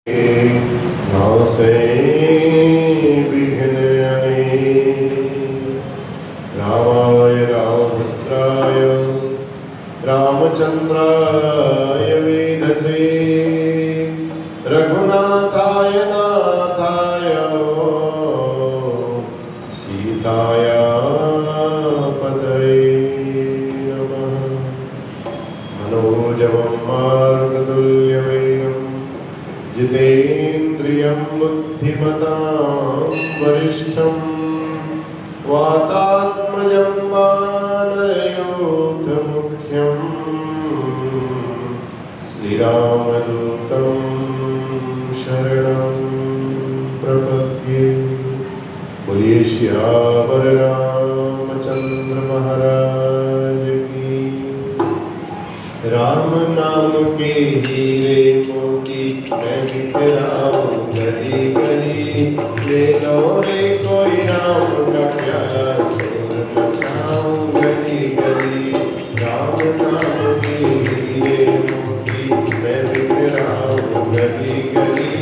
नासे विघ्न रामाय रामभद्राय रामचंद्राय वेधसे रघुनाथाय नाथाय सीताय पतये नमः। मनोजवं मारुततुल्यवेगं जितेन्द्रियं बुद्धिमतां वरिष्ठं वातात्मजं वानरयोधमुख्यं श्रीरामदूतं शरणं प्रपद्ये। बोलिए श्यावर रामचंद्र महाराज की। राम नाम के हीरे मोती मैं बिखराऊं गली गली, ले लो रे कोई राम का प्यारा शोर मचाऊं गली गली। राम नाम के हीरे मोती मैं बिखराऊं गली गली,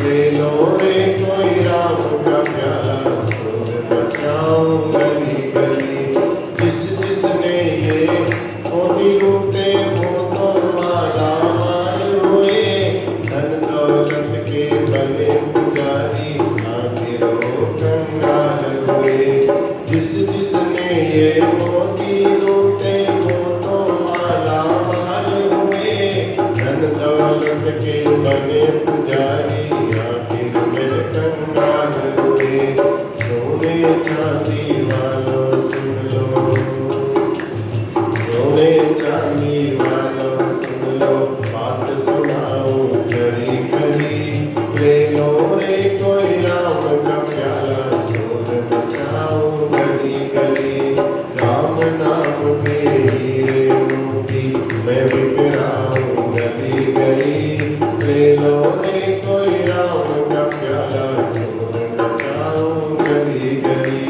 ले लो रे कोई राम का प्यारा शोर मचाऊं गली गली। जिस जिसने ये मोती लूटे वो तो माला माल हुए, धन दौलत के बने पुजारी आखिर वो कंगाल हुए। जिस जिसने ये मोती लूटे वो तो माला माल हुए, धन दौलत के बने पुजारी आखिर में कंगाल हुए। सोने चांदी वालों सुन लो, सोने चांदी वालों सुन लो, बात सुनाओ करी करी, ले लो रे कोई राम का प्यारा शोर मचाओ गली गली। राम नाम के हीरे मोती मैं बिखराऊं गली गली, ले लो रे कोई राम का प्यारा शोर मचाओ गली गली।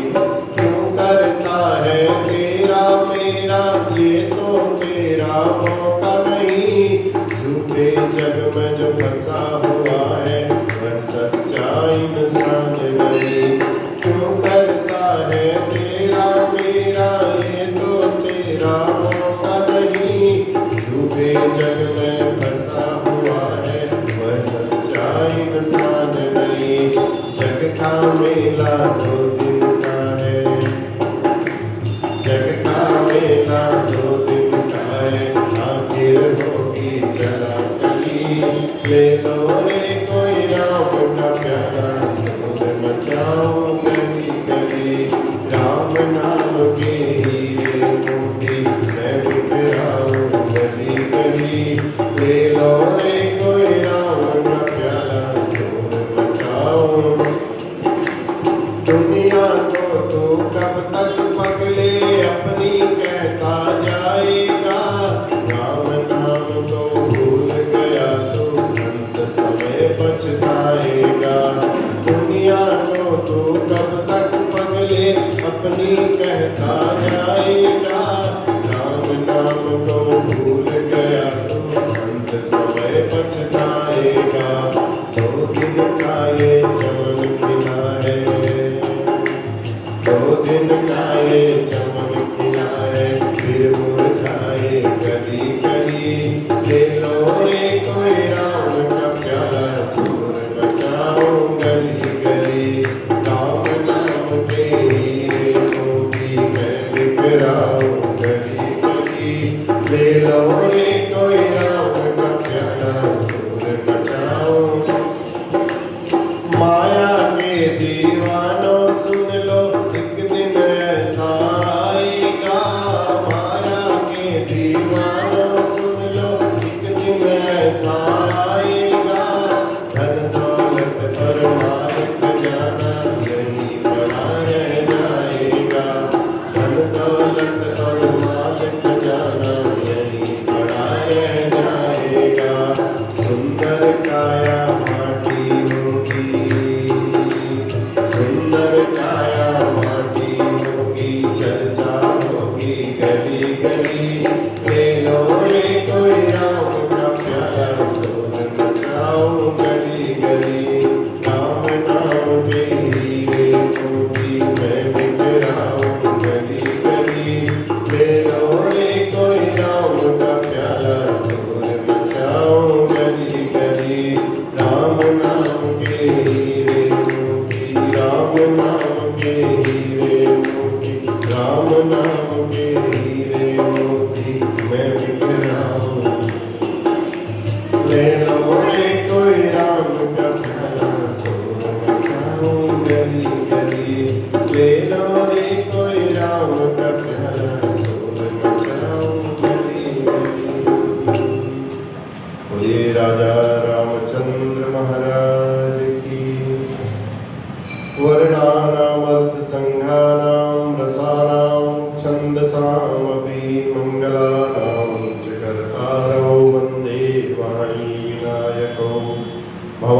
क्यों करता है तेरा मेरा ये तो तेरा मौका नहीं, झूठे जग में जो फंसा हुआ है वह सच्चा इंसान नहीं। क्यों करता है तेरा मेरा ये तो तेरा मौका नहीं, झूठे जग में फंसा हुआ है वह सच्चा इंसान नहीं। जग का मेला दो दिन का है, जग का मेला दो दिन का है, आखिर होगी चला चली, ले लो रे कोई राम का प्यारा शोर मचाओ गली गली। राम नाम के हीरे मोती मैं बिखराऊं गली गली, ले लो रे कोई राम का प्यारा शोर मचाओ। दुनिया को तो कब तक पगले अपनी कहता जाएगा, राम नाम को भूल गया तो अंत समय पछताएगा। दुनिया को तो कब तक पगले अपनी कहता जाएगा, राम नाम को भूल गया तो अंत समय पछताएगा। दो दिन का ये चमन खिला है, दो दिन का ये चमन खिला है, फिर मुरझाए गली गली, ले लो रे कोई राम का प्यारा शोर मचाओ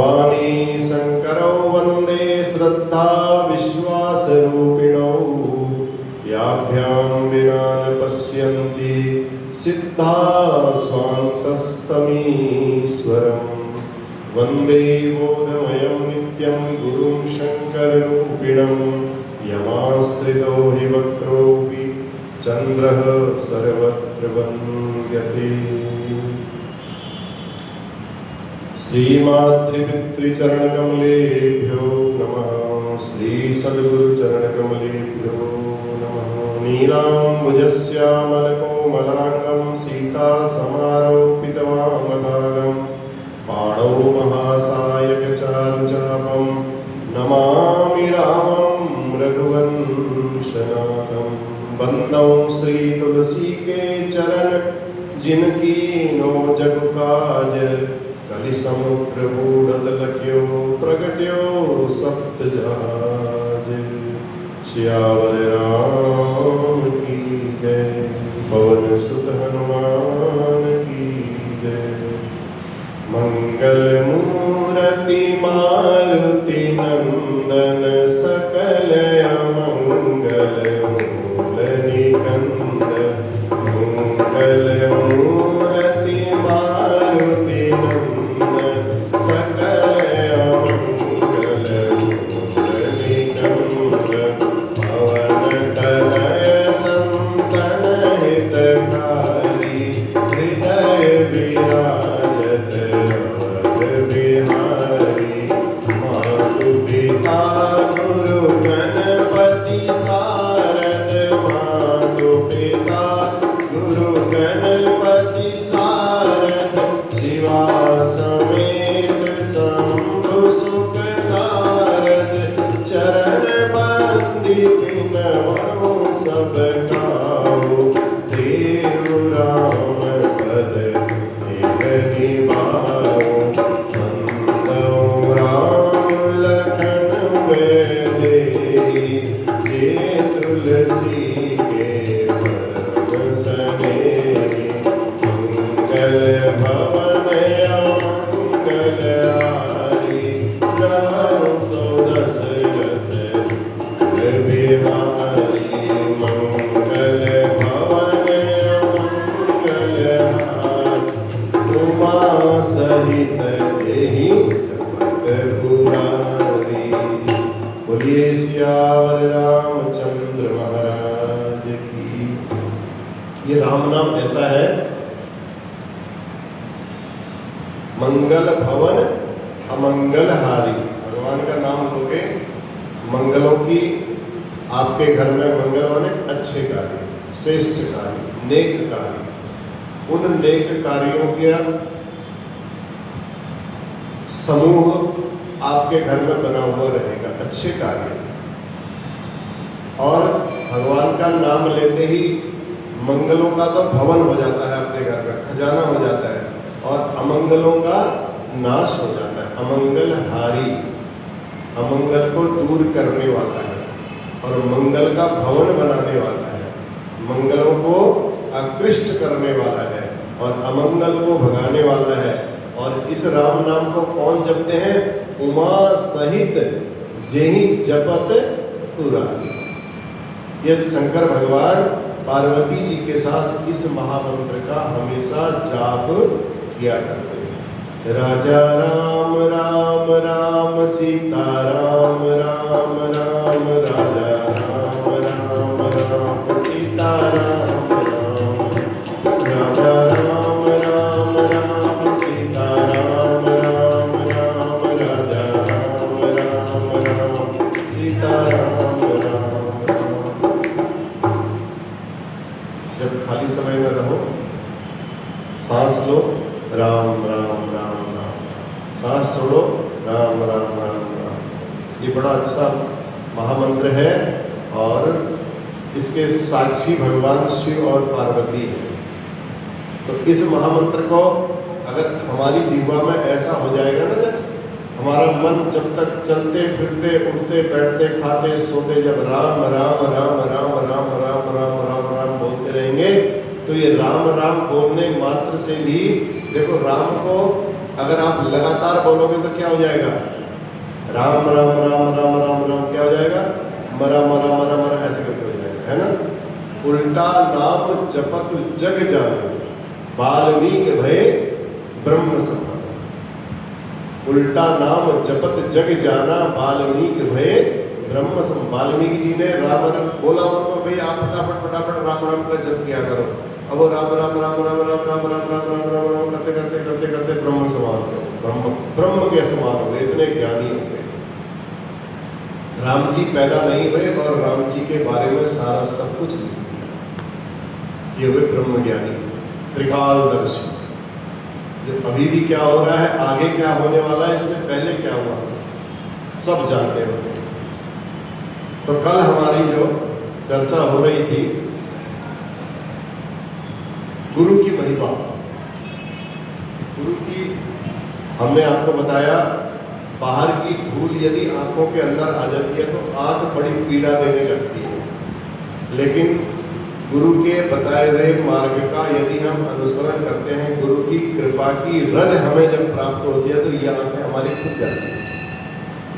भवानी शंकरौ वंदे श्रद्धा विश्वासरूपिणौ याभ्यां विना न पश्यन्ति सिद्धा स्वान्तस्तमीश्वरम् वंदे बोधमयं नित्यं गुरुं शंकररूपिणं यमाश्रितो हि वक्रोऽपि चन्द्रः सर्वत्र वन्द्यते। श्रीमातृपितृचरणकमलेभ्यो नमः। श्री सद्गुरुचरणकमलेभ्यो नमः। नीलाम्बुजश्यामलकोमलाङ्गं सीतासमारोपितवामभागं पाणौ महासायकचारुचापं नमामि रामं रघुवंशनाथं। बंदौ श्री तुलसी के चरण जिनकी नो जग काज कलि समुद्र बूढ़त लख्यो प्रगट्यो सप्त जहाज। सियावर राम की जय पवन सुत हनुमान की जय। मंगल मूर्ति मारुति नंदन सकल अमंगल मूल निकंदन। मंगल मूर्ति मारुति नंदन सकल अमंगल मूल निकंदन। पवन तनय संतन हितकारी हृदय विराजत अवध बिहारी। मातु पिता गुरु गणपति सारद मातु पिता गुरु गणपति सारद। शिवा समेत शंभु सुख नारद चरण बंदी बिनवहु सब काहू। देव राम पद देह निभाओ बंदौ राम लखन देहि। जे तुलसी के परम सनेहि। मंगल भवन अमंगल हारी प्रभु सो दशरथ बिहारी। मंगल भवन अमंगल हारी उमा सहित देहि जपत पुरारी। बोलिए सियावर रामचंद्र महाराज की। ये राम नाम ऐसा है, मंगल भवन अमंगल हारी। भगवान का नाम लोगे मंगलों की आपके घर में मंगल माने अच्छे कार्य, श्रेष्ठ कार्य, नेक कार्य। उन नेक कार्यों का समूह आपके घर में बना हुआ रहेगा, अच्छे कार्य। और भगवान का नाम लेते ही मंगलों का तो भवन हो जाता है, अपने घर में खजाना हो जाता है, और अमंगलों का नाश हो जाता है। अमंगल हारी, अमंगल को दूर करने वाला है और मंगल का भवन बनाने वाला है। मंगलों को आकृष्ट करने वाला है और अमंगल को भगाने वाला है। और इस राम नाम को कौन जपते हैं? उमा सहित जेहि जपत पुरारी। ये शंकर भगवान पार्वती जी के साथ इस महामंत्र का हमेशा जाप किया करते हैं। राजा राम राम राम सीता राम राम राम। राजा राम राम राम सीता राम राम। राजा राम राम राम सीता राम राम राम। राजा राम राम राम सीता राम राम राम। जब खाली समय में रहो, सांस लो, राम राम राम राम। सांस छोड़ो, राम राम राम राम। ये बड़ा अच्छा महामंत्र है और इसके साक्षी भगवान शिव और पार्वती हैं। तो इस महामंत्र को अगर हमारी जीवा में ऐसा हो जाएगा ना, जब हमारा मन जब तक चलते फिरते उठते बैठते खाते सोते जब राम राम राम राम राम राम राम राम राम बोलते रहेंगे, तो ये राम राम बोलने मात्र से भी देखो, राम को अगर आप लगातार बोलोगे तो क्या हो जाएगा? राम राम राम राम राम राम क्या हो जाएगा? मरा मरा मरा मरा ऐसे करके हो जाएगा, है ना? उल्टा नाम जपत जग जाना, वाल्मीकि भय ब्रह्म समाना। उल्टा नाम जपत जग जाना, वाल्मीकि भय ब्रह्म सम। वाल्मीकि जी ने राम बोला उनको, भाई आप फटाफट फटाफट राम राम का जप किया करो। अब वो राम राम राम राम राम राम राम राम राम राम राम करते करते करते करते ब्रह्म समान हो गए, ब्रह्म के समान हो गए, इतने ज्ञानी हो गए। राम जी पैदा नहीं हुए और राम जी के बारे में सारा सब कुछ लिख दिया। ये हुए ब्रह्म ज्ञानी, त्रिकालदर्शी। जो अभी भी क्या हो रहा है, आगे क्या होने वाला है, इससे पहले क्या हुआ था, सब जानने वाले। तो कल हमारी जो चर्चा हो रही थी गुरु की महिमा, गुरु की, हमने आपको बताया बाहर की धूल यदि आंखों के अंदर आ जाती है तो आंख बड़ी पीड़ा देने लगती है, लेकिन गुरु के बताए हुए मार्ग का यदि हम अनुसरण करते हैं, गुरु की कृपा की रज हमें जब प्राप्त होती है तो ये आंखें हमारी खुल जाती है।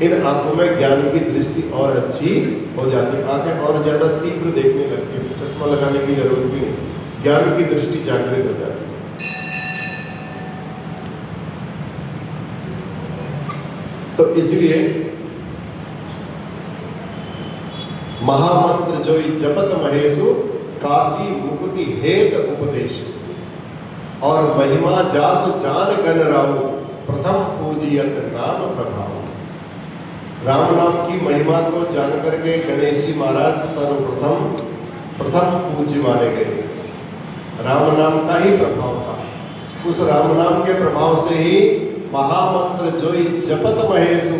इन आंखों में ज्ञान की दृष्टि और अच्छी हो जाती है, आंखें और ज्यादा तीव्र देखने लगती है, चश्मा लगाने की जरूरत भी नहीं, ज्ञान की दृष्टि जागृत हो जाती है। तो इसलिए महामंत्र जो जपत महेशु, काशी मुक्ति हेत उपदेश, और महिमा जास जान गण राव, प्रथम पूजियत नाम प्रभाव। राम नाम की महिमा को जान करके गणेश जी महाराज प्रथम पूज्य माने गए। राम नाम का ही प्रभाव था, उस राम नाम के प्रभाव से ही महामंत्र जो जपत महेशु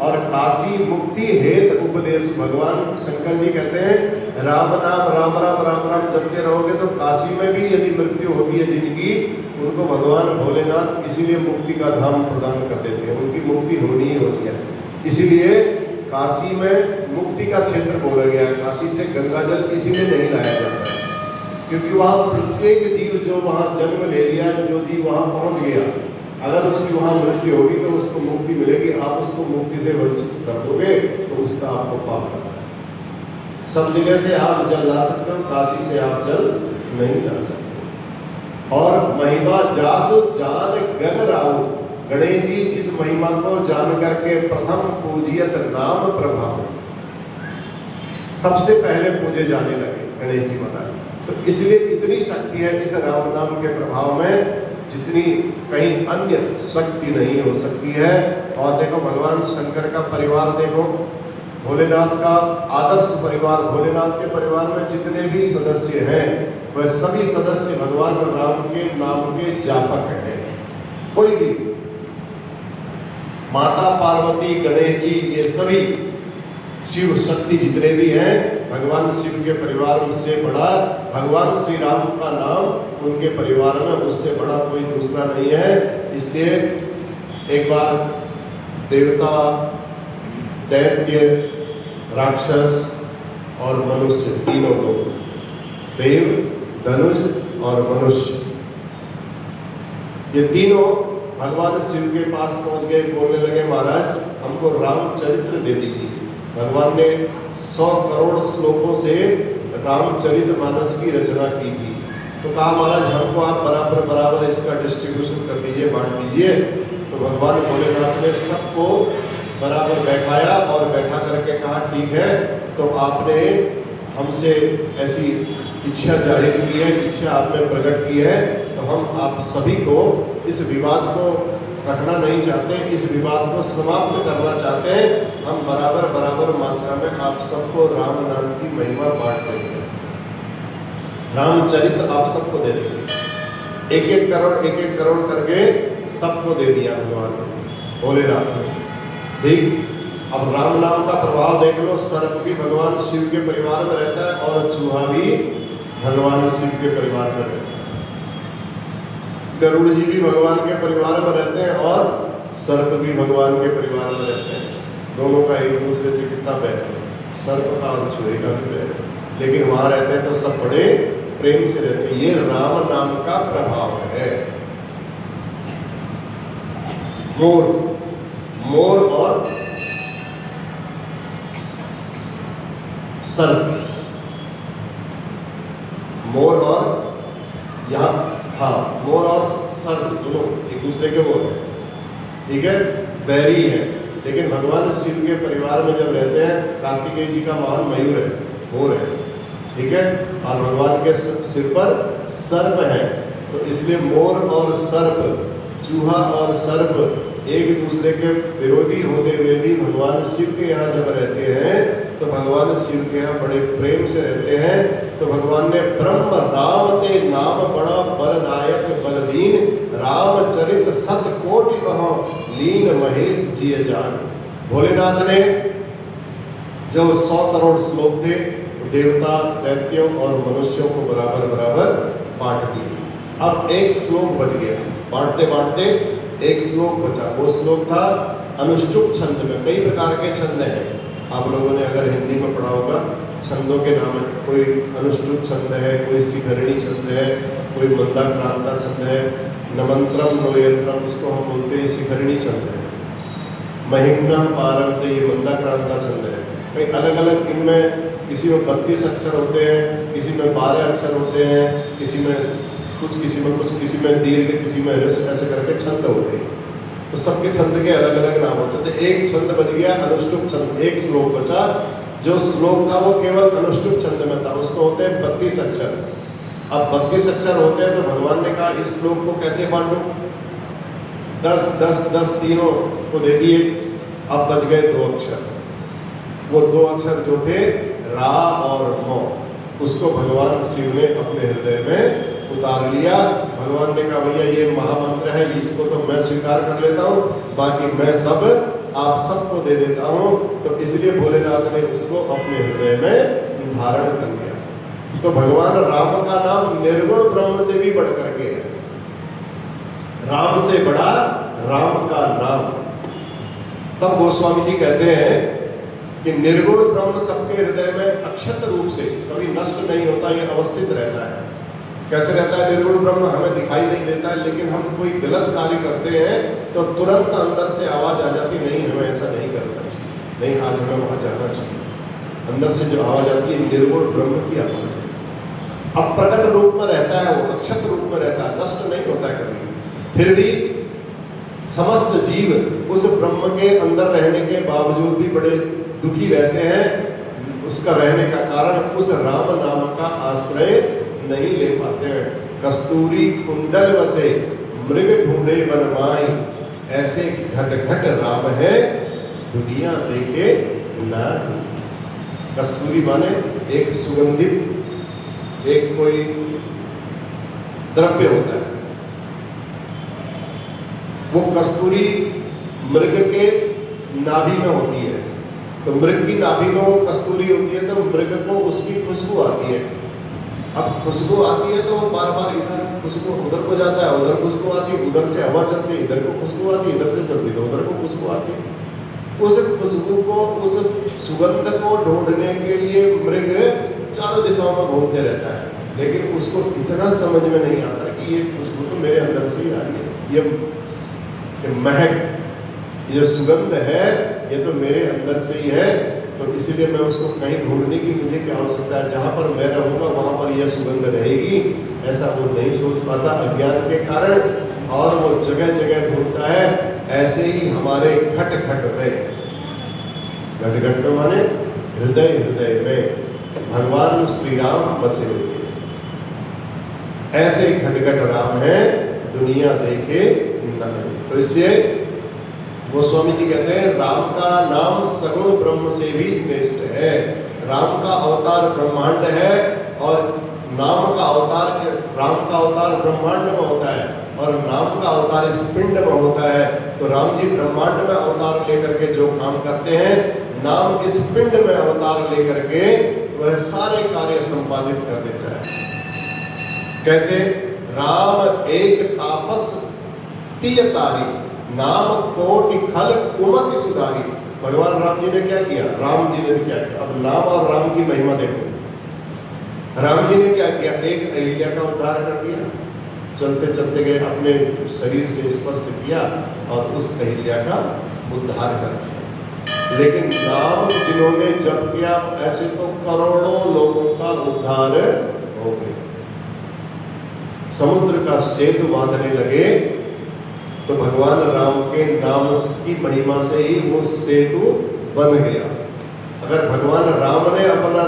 और काशी मुक्ति हेत उपदेश। भगवान शंकर जी कहते हैं राम नाम राम राम राम राम जपते रहोगे तो काशी में भी यदि मृत्यु होती है जिनकी, उनको भगवान भोलेनाथ इसीलिए मुक्ति का धाम प्रदान कर देते हैं, उनकी मुक्ति होनी ही होती है। इसीलिए काशी में मुक्ति का क्षेत्र बोला गया है। काशी से गंगा जल इसीलिए नहीं लाया जाता है क्योंकि वहाँ प्रत्येक जीव जो वहाँ जन्म ले लिया है, जो जीव वहाँ पहुँच गया, अगर उसकी वहाँ मृत्यु होगी तो उसको मुक्ति मिलेगी। आप उसको मुक्ति से वंचित कर दोगे तो उसका आपको पाप लगता है। सब जगह से आप जल ला सकते हो, काशी से आप जल नहीं ला सकते। और महिमा जास जान गण राव, गणेश जी जिस महिमा को जान करके प्रथम पूजियत नाम प्रभाव, सबसे पहले पूजे जाने लगे गणेश जी महाराज। तो इसलिए इतनी शक्ति है इस राम नाम के प्रभाव में जितनी कहीं अन्य शक्ति नहीं हो सकती है। और देखो भगवान शंकर का परिवार देखो, भोलेनाथ का आदर्श परिवार, भोलेनाथ के परिवार में जितने भी सदस्य हैं वह सभी सदस्य भगवान राम के नाम के जापक हैं। कोई भी, माता पार्वती, गणेश जी, ये सभी शिव शक्ति जितने भी हैं, भगवान शिव के परिवार से बड़ा भगवान श्री राम का नाम उनके परिवार में उससे बड़ा कोई दूसरा नहीं है। इसलिए एक बार देवता, दैत्य, राक्षस और मनुष्य, तीनों लोग, देव, धनुष और मनुष्य, ये तीनों भगवान शिव के पास पहुंच गए, बोलने लगे महाराज हमको रामचरित्र दे दीजिए। भगवान ने 100 करोड़ श्लोकों से रामचरितमानस की रचना की थी। तो कहा महाराज हमको आप बराबर बराबर इसका डिस्ट्रीब्यूशन कर दीजिए, बांट दीजिए। तो भगवान भोलेनाथ ने सबको बराबर बैठाया और बैठा करके कहा ठीक है, तो आपने हमसे ऐसी इच्छा जाहिर की है, इच्छा आपने प्रकट की है, तो हम आप सभी को इस विवाद को रखना नहीं चाहते, इस विवाद को समाप्त करना चाहते हैं। हम बराबर बराबर मात्रा में आप सबको राम नाम की महिमा बांट देंगे, रामचरित्र आप सबको दे देंगे। 1-1 करोड़ करके सबको दे दिया भगवान भोलेनाथ ने। ठीक, अब राम नाम का प्रभाव देख लो, सर्प भी भगवान शिव के परिवार में रहता है और चूहा भी भगवान शिव के परिवार में रहता है। गरुड़ जी भी भगवान के परिवार में रहते हैं और सर्प भी भगवान के परिवार में रहते हैं। दोनों का एक दूसरे से कितना बैर है, सर्प का और चूहे का भी बैर है, लेकिन वहां रहते हैं तो सब बड़े प्रेम से रहते हैं। ये राम नाम का प्रभाव है। मोर, मोर और सर्प, मोर और यहाँ, हाँ मोर और सर्प दोनों एक दूसरे के वो है, ठीक है, बैरी है। लेकिन भगवान शिव के परिवार में जब रहते हैं, कार्तिकेय जी का महान मयूर है, मोर है, ठीक है, और भगवान के सिर पर सर्प है। तो इसलिए मोर और सर्प, चूहा और सर्प एक दूसरे के विरोधी होते हुए भी भगवान शिव के यहाँ जब रहते हैं तो भगवान शिव के यहाँ बड़े प्रेम से रहते हैं। तो भगवान ने ब्रह्म राम ते नाम बड़ा बलदायक बलदीन, रामचरित सत कोटि कहो लीन महेश जिय जान। भोलेनाथ ने जो 100 करोड़ श्लोक थे देवता, दैत्यों और मनुष्यों को बराबर बराबर बांट दिए। अब एक श्लोक बच गया, बांटते बांटते एक श्लोक बचा। वो श्लोक था अनुष्टुप छंद में। कई प्रकार के छंद हैं, आप लोगों ने अगर हिंदी में पढ़ा होगा, छंदों के नाम है। कोई अनुष्टुप छंद है, कोई शिखरिणी छंद है, कोई मंदाक्रांता छंद है, नमंत्रम नोयंत्रम इसको हम बोलते हैं शिखरिणी छंद है। महिम्ना पारम ये मंदाक्रांता छंद है। कई अलग अलग इनमें किसी में 32 अक्षर होते हैं, किसी में 12 अक्षर होते हैं, किसी में कुछ, किसी में दीर्घ, किसी में ह्रस्व, ऐसे करके छंद होते हैं। तो सबके छंद के अलग अलग नाम होते थे। एक छंद बच गया अनुष्टुप छंद, एक श्लोक बचा। जो श्लोक था वो केवल अनुष्टुप छंद में था, उसको होते हैं 32 अक्षर। अब 32 अक्षर होते हैं तो भगवान ने कहा इस श्लोक को कैसे बांटूं? 10 10 10 तीनों को दे दिए। अब बच गए 2 अक्षर। वो 2 अक्षर जो थे रा और मो, उसको भगवान शिव ने अपने हृदय में उतार लिया। भगवान ने कहा भैया ये महामंत्र है, इसको तो मैं स्वीकार कर लेता हूँ, बाकी मैं सब आप सबको दे देता हूँ। तो इसलिए भोलेनाथ ने उसको अपने हृदय में धारण कर लिया। तो भगवान राम का नाम निर्गुण ब्रह्म से भी बढ़ करके है। राम से बड़ा राम का नाम। तब गोस्वामी जी कहते हैं कि निर्गुण ब्रह्म सबके हृदय में अक्षत रूप से कभी नष्ट नहीं होता, ये अवस्थित रहता है। कैसे रहता है निर्गुण ब्रह्म? हमें दिखाई नहीं देता है, लेकिन हम कोई गलत कार्य करते हैं तो तुरंत अंदर से आवाज आ जाती, नहीं हमें ऐसा नहीं करना चाहिए, नहीं आज हमें वहां जाना चाहिए। अंदर से जो आवाज आती है निर्गुण ब्रह्म की आवाज है। अब प्रकट रूप में रहता है, वो अक्षत रूप में रहता है, नष्ट नहीं होता है कभी। फिर भी समस्त जीव उस ब्रह्म के अंदर रहने के बावजूद भी बड़े दुखी रहते हैं। उसका रहने का कारण उस राम नाम का आश्रय नहीं ले पाते हैं। कस्तूरी कुंडल वसे मृग ढूंढे बनमाई, ऐसे घट घट राम है दुनिया देखे ना। कस्तूरी माने एक सुगंधित, एक कोई द्रव्य होता है। वो कस्तूरी मृग के नाभि में होती है। तो मृग की नाभि में वो कस्तूरी होती है, तो मृग को उसकी खुशबू आती है। अब खुशबू आती है तो बार बार इधर खुशबू उधर को जाता है, उधर खुशबू आती है, उधर से हवा चलती है, इधर को खुशबू आती है, इधर से चलती है तो उधर को खुशबू आती है। उस खुशबू को, उस सुगंध को ढूंढने के लिए मृग चारों दिशाओं में घूमते रहता है, लेकिन उसको इतना समझ में नहीं आता कि ये खुशबू तो मेरे अंदर से ही आ रही है, ये महक, ये सुगंध है, ये तो मेरे अंदर से ही है। तो इसीलिए मैं उसको कहीं ढूंढने की मुझे क्या आवश्यकता है, जहाँ पर मैं रहूँगा वहाँ पर यह सुगंध रहेगी, ऐसा वो नहीं सोच पाता अज्ञान के कारण, और वो जगह जगह ढूंढता है। ऐसे ही हमारे घट घट में, घट घट में माने हृदय हृदय में भगवान श्री राम बसे हुए हैं। ऐसे घट घट राम है दुनिया देखे न। तो इससे गोस्वामी जी कहते हैं राम का नाम सगुण ब्रह्म से भी श्रेष्ठ है। राम का अवतार ब्रह्मांड है, और नाम का अवतार, राम का अवतार ब्रह्मांड में होता है और नाम का अवतार इस पिंड में होता है। तो राम जी ब्रह्मांड में अवतार लेकर के जो काम करते हैं, नाम इस पिंड में अवतार लेकर के वह सारे कार्य संपादित कर देता है। कैसे? राम एक तापस तियतारी, नाम कोटि खल कुमति सुधारी। भगवान राम जी ने क्या किया? राम जी ने क्या किया? अब नाम और राम की महिमा देखो। राम जी ने क्या किया? एक अहिल्या का उद्धार कर दिया, चलते चलते गए, अपने शरीर से स्पर्श किया और उस अहिल्या का उद्धार कर दिया। लेकिन नाम जिन्होंने जप किया ऐसे तो करोड़ों लोगों का उद्धार हो गया। समुद्र का सेतु बांधने लगे तो भगवान राम के नाम की महिमा से ही वो सेतु बन गया। अगर भगवान राम ने अपना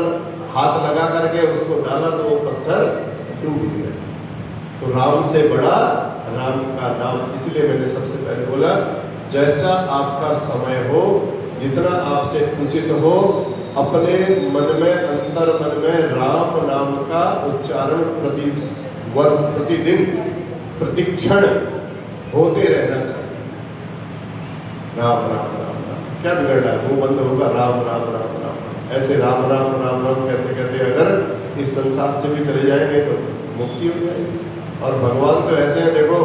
हाथ लगा करके उसको डाला तो वो पत्थर डूब गया। तो राम से बड़ा राम का नाम। इसलिए मैंने सबसे पहले बोला, जैसा आपका समय हो, जितना आपसे उचित हो, अपने मन में, अंतर मन में राम नाम का उच्चारण प्रति वर्ष, प्रतिदिन, प्रतिक्षण होते रहना चाहिए। राम राम राम राम, क्या बिगड़ रहा है? मुंह बंद होगा, राम राम राम राम। ऐसे राम राम राम राम कहते कहते अगर इस संसार से भी चले जाएंगे तो मुक्ति हो जाएगी। और भगवान तो ऐसे हैं, देखो,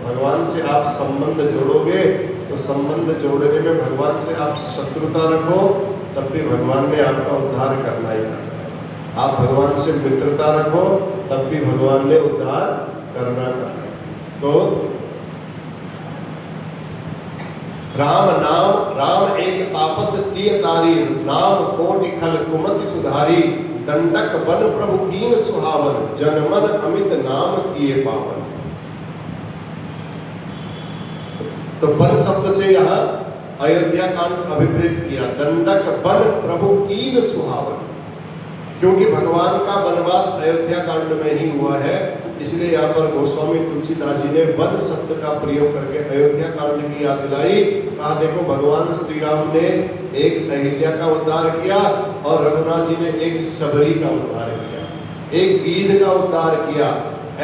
भगवान से आप संबंध जोड़ोगे तो संबंध जोड़ने में भगवान से आप शत्रुता रखो तब भी भगवान ने आपका उद्धार करना ही करना है। आप भगवान से मित्रता रखो तब भी भगवान ने उद्धार करना करना है। तो राम नाम, राम एक तापस दिय तारी, नाम कोटि खल कुमति सुधारी, दंडक बन प्रभु कीन सुहावन, जनमन अमित नाम किए पावन। तो बन शब्द से यहाँ अयोध्या कांड अभिप्रेत किया। दंडक बन प्रभु कीन सुहावन, क्योंकि भगवान का वनवास अयोध्या कांड में ही हुआ है, इसलिए यहाँ पर गोस्वामी तुलसीदास जी ने वन शब्द का प्रयोग करके अयोध्या कांड की याद दिलाई। कहा देखो, भगवान श्री राम ने एक अहिल्या का उद्धार किया और रघुनाथ जी ने एक शबरी का उद्धार किया, एक गीध का उद्धार किया।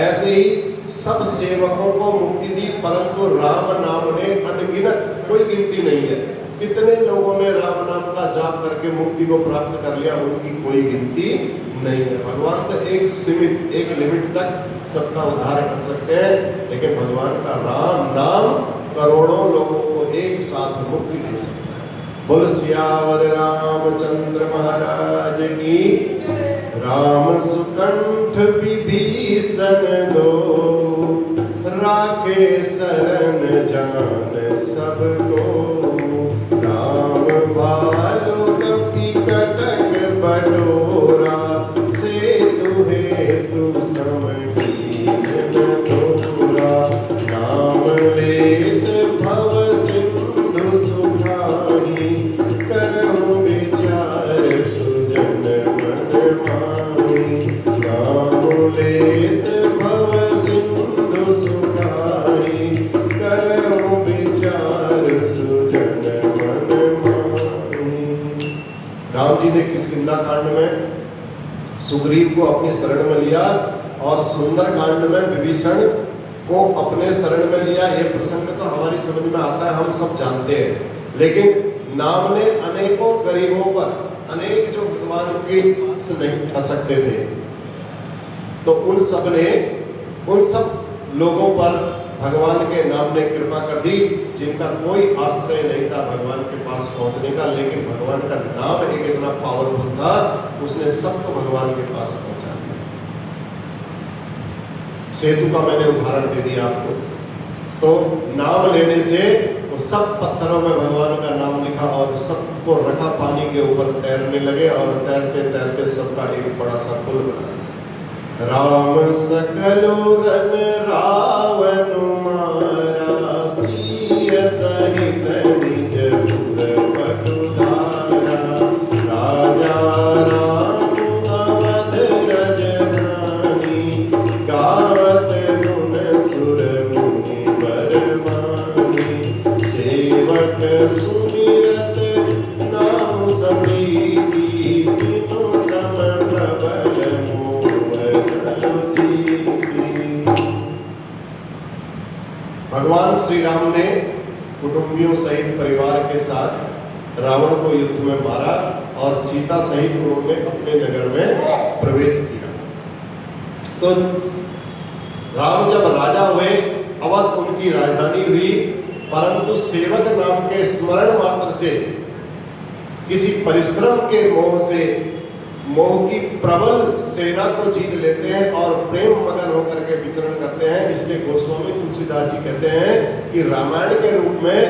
ऐसे ही सब सेवकों को मुक्ति दी, परंतु राम नाम ने अनगिनत, कोई गिनती नहीं है, कितने लोगों ने राम नाम का जाप करके मुक्ति को प्राप्त कर लिया, उनकी कोई गिनती नहीं है। भगवान तो एक सीमित, एक लिमिट तक सबका उद्धार कर सकते हैं, लेकिन भगवान का राम नाम करोड़ों लोगों को एक साथ मुक्ति दे सकता है। बोल सियावर रामचंद्र महाराज की। राम सुकंठ विभीषण दो, राखे शरण जान सबको, राम भालु कपि कटक बटोरा, सेतु हेतु श्रम कीन तोरा, नाम लेत भव सिंधु सुखाही, करहु विचार सुजन मन माही, नाम लेत भव सिंधु सुखाही, करहु विचार सुजन मन माही। राम जी ने किष्किंधा कांड में सुग्रीव को अपनी शरण में लिया और सुंदर कांड में विभीषण को अपने शरण में लिया। यह प्रसंग तो हमारी समझ में आता है, हम सब जानते हैं, लेकिन नाम ने अनेकों गरीबों पर, अनेक जो भगवान के से नहीं उठा सकते थे, तो उन सब लोगों पर भगवान के नाम ने कृपा कर दी, जिनका कोई आश्रय नहीं था भगवान के पास पहुंचने का, लेकिन भगवान का नाम एक इतना पावरफुल था, उसने सबको भगवान के पास पहुंचा दिया। सेतु का मैंने उदाहरण दे दिया आपको। तो नाम लेने से वो सब पत्थरों में भगवान का नाम लिखा और सबको रखा, पानी के ऊपर तैरने लगे और तैरते तैरते सबका एक बड़ा सा पुल बना दिया। राम सकलो रन रावण मारा, सिय सहित निज पुर पटुधारा, राजा राम अवध रजधानी, गावत गुण सुर मुनि बरवानी, सेवक सुमिरत नाम सप्रीति, बिनु श्रम प्रबल भगवान श्री राम ने कुटुंबियों सहित परिवार के साथ रावण को युद्ध में मारा और सीता सहित उन्होंने अपने नगर में प्रवेश किया। तो राम जब राजा हुए, अवध उनकी राजधानी हुई, परंतु सेवक नाम के स्मरण मात्र से, किसी परिश्रम के मोह से मोह की प्रबल सेना को जीत लेते हैं और प्रेम मगन होकर के विचरण करते हैं। इसलिए गोस्वामी तुलसीदास जी कहते हैं कि रामायण के रूप में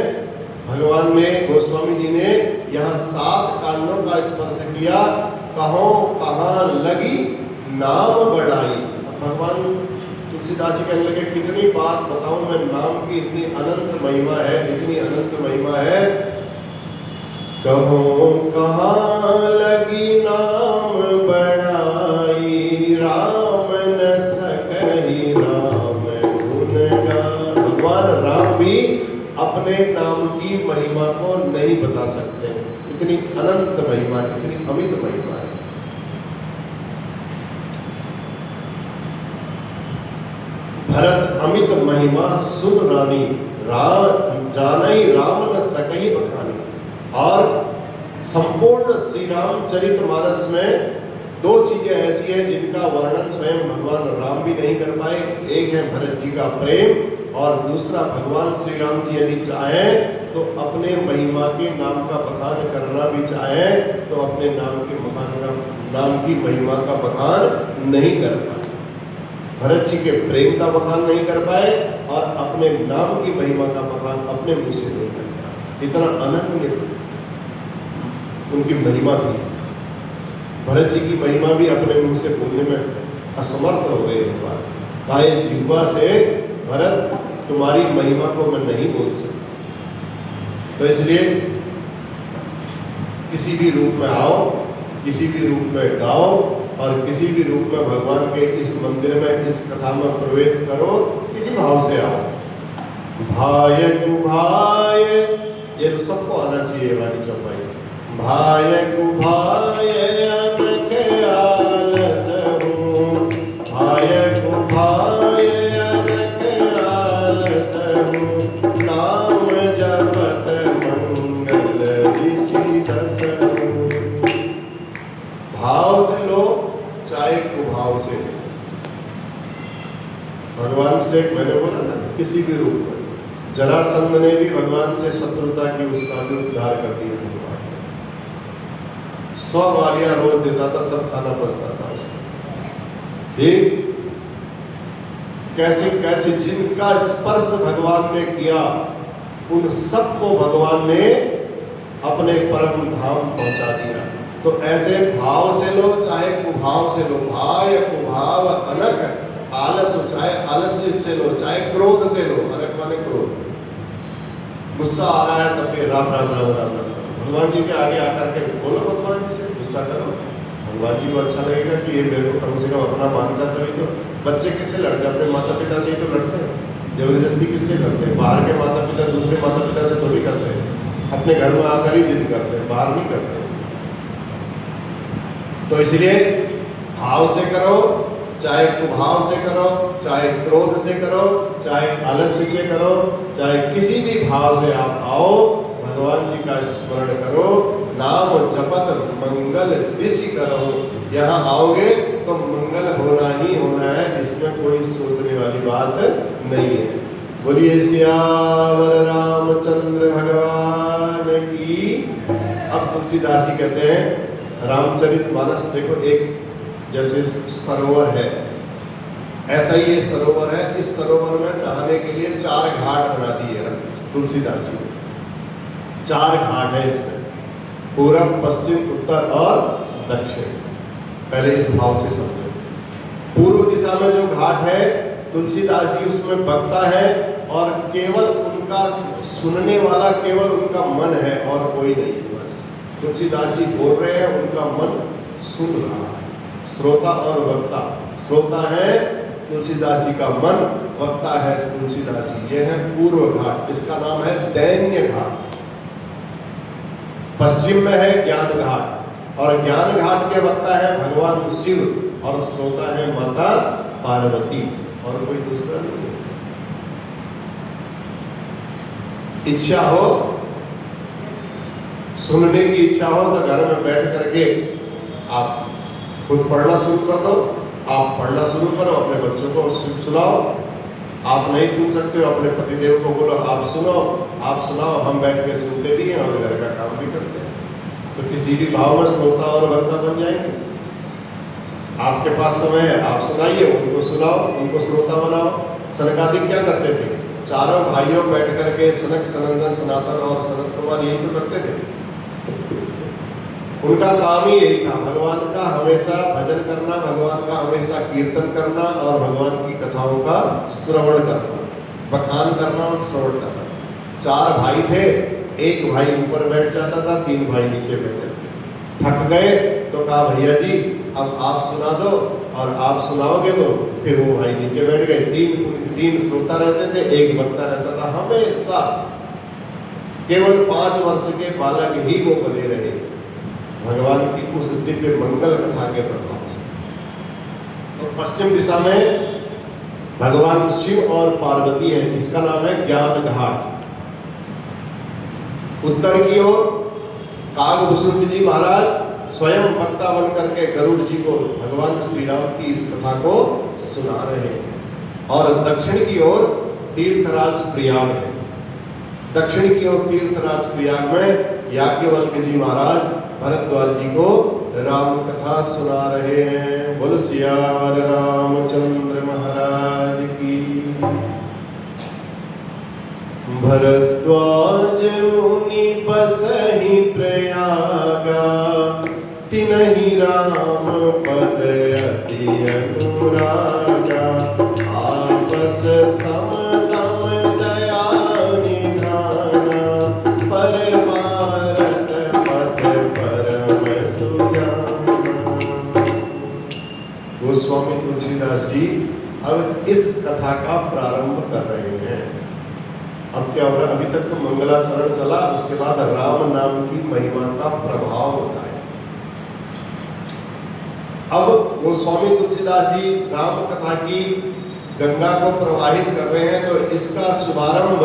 भगवान ने, गोस्वामी जी ने यहाँ 7 कांडों का स्पर्श किया। कहो कहाँ लगी नाम बढ़ाई। भगवान तुलसीदास जी कहने लगे कितनी बात बताऊं मैं, नाम की इतनी अनंत महिमा है, इतनी अनंत महिमा है। कहो कहाँ लगी नाम बढ़ाई, राम न सकहि राम गुण गान। भगवान राम भी अपने नाम की महिमा को नहीं बता सकते। इतनी अनंत महिमा, इतनी अमित महिमा है। भरत अमित महिमा सुन रानी, जानई राम न सकहि बखानी। और संपूर्ण श्री रामचरितमानस में 2 चीजें ऐसी हैं जिनका वर्णन स्वयं भगवान राम भी नहीं कर पाए। एक है भरत जी का प्रेम और दूसरा भगवान श्री राम जी यदि चाहें तो अपने महिमा के नाम का बखान करना भी चाहें तो अपने नाम की महिमा का बखान नहीं कर पाए। भरत जी के प्रेम का बखान नहीं कर पाए और अपने नाम की महिमा का बखान अपने मुंह से नहीं कर पाए। इतना अनन्य उनकी महिमा थी। भरत जी की महिमा भी अपने मुंह से बोलने में असमर्थ हो गए। कहा जिह्वा से भरत तुम्हारी महिमा को मैं नहीं बोल सकता। तो इसलिए किसी भी रूप में आओ, किसी भी रूप में गाओ और किसी भी रूप में भगवान के इस मंदिर में, इस कथा में प्रवेश करो, किसी भाव से आओ। भाय कुभाय, ये सबको आना चाहिए वाली चौपाई। भाय कुभाय अनक आलस हूँ, भाय कुभाय अनक आलस हूँ, नाम जपत मंगल ऋषि दस हूँ। भाव से लो चाहे कुभाव से लो। भगवान से मैंने बोला ना किसी भी रूप में, जरासंध ने भी भगवान से शत्रुता की उसका भी उद्धार कर दिया। 100 गालियां रोज देता था तब खाना पचता था उसका। ठीक कैसे कैसे जिनका स्पर्श भगवान ने किया उन सबको भगवान ने अपने परम धाम पहुंचा दिया। तो ऐसे भाव से लो चाहे कुभाव से लो, भाय कुभाव अनक आलस हो चाहे आलस्य से लो, चाहे क्रोध से लो। अनक माने क्रोध, गुस्सा आ रहा है तब भी राम राम राम राम राम भगवान जी के आगे आकर के बोलो, भगवान जी से गुस्सा करो। भगवान जी को अच्छा लगेगा कि ये मेरे को कम से कम अपना मानता। तभी तो बच्चे किससे लड़ते हैं? अपने माता पिता से ही तो लड़ते हैं। जबरदस्ती किससे करते हैं? बाहर के माता पिता दूसरे माता पिता से थोड़ी करते हैं, अपने घर में आकर ही जिद करते हैं, बाहर नहीं करते। तो इसलिए भाव से करो, चाहे कुभाव से करो, चाहे क्रोध से करो, चाहे आलस्य से करो, चाहे किसी भी भाव से आप आओ, भगवान जी का स्मरण करो, नाम जपत मंगल दिशि करो। यहाँ आओगे तो मंगल होना ही होना है, इसमें कोई सोचने वाली बात नहीं है। बोलिए सियावर रामचंद्र भगवान की। अब तुलसीदास जी कहते हैं रामचरितमानस देखो एक जैसे सरोवर है, ऐसा ही ये सरोवर है। इस सरोवर में नहाने के लिए 4 घाट बना दिए हैं तुलसीदास जी ने। 4 घाट है इसमें, पूरब पश्चिम उत्तर और दक्षिण। पहले इस भाव से समझो। पूर्व दिशा में जो घाट है तुलसीदास जी उसमें वक्ता है और केवल उनका सुनने वाला केवल उनका मन है और कोई नहीं। बस तुलसीदास जी बोल रहे हैं, उनका मन सुन रहा है। श्रोता और वक्ता, श्रोता है तुलसीदास जी का मन, वक्ता है तुलसीदास जी। यह है पूर्व घाट, इसका नाम है दैन्य घाट। पश्चिम में है ज्ञान घाट और ज्ञान घाट के वक्ता है भगवान शिव और श्रोता है माता पार्वती और कोई दूसरा नहीं है। इच्छा हो, सुनने की इच्छा हो तो घर में बैठ करके आप खुद पढ़ना शुरू कर दो, आप पढ़ना शुरू करो, अपने बच्चों को सुनाओ। आप नहीं सुन सकते हो अपने पतिदेव को बोलो आप सुनो, आप सुनाओ, हम बैठ के सुनते भी हैं और घर का काम भी करते हैं। तो किसी भी भाव में श्रोता और वक्ता बन जाएंगे। आपके पास समय है, आप सुनाइए, उनको सुनाओ, उनको श्रोता बनाओ। सनकादिक क्या करते थे? चारों भाइयों बैठ करके सनक, सनंदन, सनातन और सनत कुमार यही तो करते थे। उनका काम ही यही था, भगवान का हमेशा भजन करना, भगवान का हमेशा कीर्तन करना और भगवान की कथाओं का श्रवण करना, बखान करना और श्रवण करना। 4 भाई थे, एक भाई ऊपर बैठ जाता था, 3 भाई नीचे बैठ जाते थे। थक गए तो कहा भैया जी अब आप सुना दो, और आप सुनाओगे तो फिर वो भाई नीचे बैठ गए। 3 श्रोता रहते थे, 1 वक्ता रहता था। हमेशा केवल 5 वर्ष के बालक ही वो बने रहे भगवान की उस दिव्य मंगल कथा के प्रभाव से। तो पश्चिम दिशा में भगवान शिव और पार्वती है, इसका नाम है ज्ञान घाट। उत्तर की ओर कागभूषण जी महाराज स्वयं वक्ता बन करके गरुड़ जी को भगवान श्री राम की इस कथा को सुना रहे हैं। और दक्षिण की ओर तीर्थराज प्रयाग है। दक्षिण की ओर तीर्थराज प्रयाग में याज्ञवल्क्य जी महाराज भरद्वाज जी को राम कथा सुना रहे हैं। बोल सियावर रामचंद्र महाराज की। भरद्वाज मुनि बसहि प्रयागा, तिनहि राम पद अति अनुरागा। आपस समदम दया निधाना, परमारथ पथ परम सुजाना। गोस्वामी तुलसीदास जी अब इस कथा का प्रारंभ कर रहे हैं। अब क्या हो रहा है? अभी तक तो मंगलाचरण चला, उसके बाद राम नाम की महिमा का प्रभाव होता है। अब गोस्वामी तुलसीदास जी राम कथा की गंगा को प्रवाहित कर रहे हैं, तो इसका शुभारंभ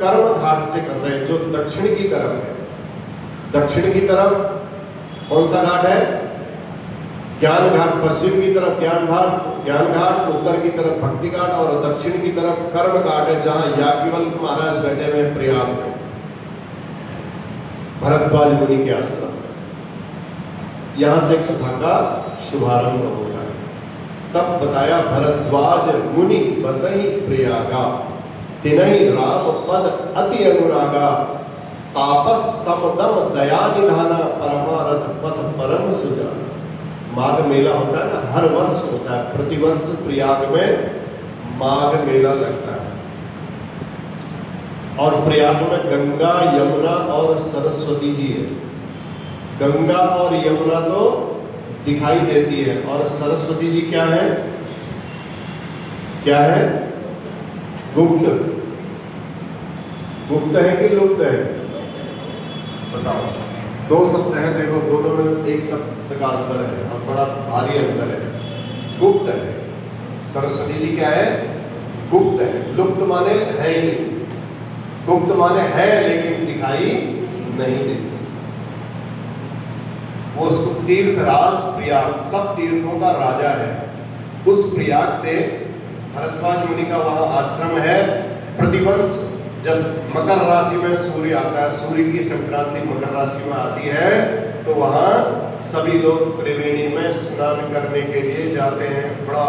कर्म घाट से कर रहे हैं, जो दक्षिण की तरफ है। दक्षिण की तरफ कौन सा घाट है? ज्ञान घाट। पश्चिम की तरफ ज्ञान घाट, उत्तर की तरफ भक्ति घाट और दक्षिण की तरफ कर्म घाट है, जहां याज्ञवल्क्य महाराज बैठे हुए हैं प्रयाग में, भरद्वाज मुनि के आश्रम। यहां से कथा का शुभारंभ होता है। तब बताया भरद्वाज मुनि बसहि प्रयागा, तिनहि राम पद अति अनुरागा। तापस समदम दया निधाना, परमारथ पथ परम सुजाना। माघ मेला होता है ना, हर वर्ष होता है, प्रतिवर्ष प्रयाग में माघ मेला लगता है। और प्रयाग में गंगा, यमुना और सरस्वती जी है। गंगा और यमुना तो दिखाई देती है, और सरस्वती जी क्या है? क्या है? गुप्त। गुप्त है कि लुप्त है? बताओ। 2 शब्द हैं, देखो दोनों में एक शब्द का अंतर है और बड़ा भारी अंतर है। गुप्त है, सरस्वती जी क्या है? गुप्त है। लुप्त माने है ही नहीं, गुप्त माने है लेकिन दिखाई नहीं देती। वो उसको तीर्थराज प्रयाग, सब तीर्थों का राजा है। उस प्रयाग से भरद्वाज मुनि का वहां आश्रम है। प्रतिवर्ष जब मकर राशि में सूर्य आता है, सूर्य की संक्रांति मकर राशि में आती है, तो वहाँ सभी लोग त्रिवेणी में स्नान करने के लिए जाते हैं। बड़ा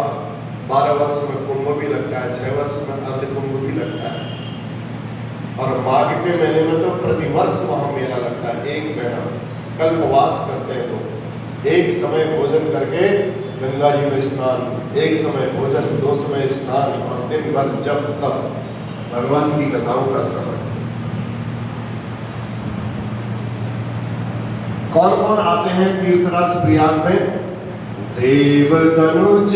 12 वर्ष में कुंभ भी लगता है, 6 वर्ष में अर्ध कुंभ भी लगता है। और माघ के महीने में तो प्रतिवर्ष वहाँ मेला लगता है, 1 महीना कल्पवास करते हैं लोग। एक समय भोजन करके गंगा जी में स्नान, एक समय भोजन, 2 समय स्नान, और दिन भर जब तक भगवान की कथाओं का श्रवण। कौन कौन आते हैं तीर्थराज प्रयाग में? देव तनुज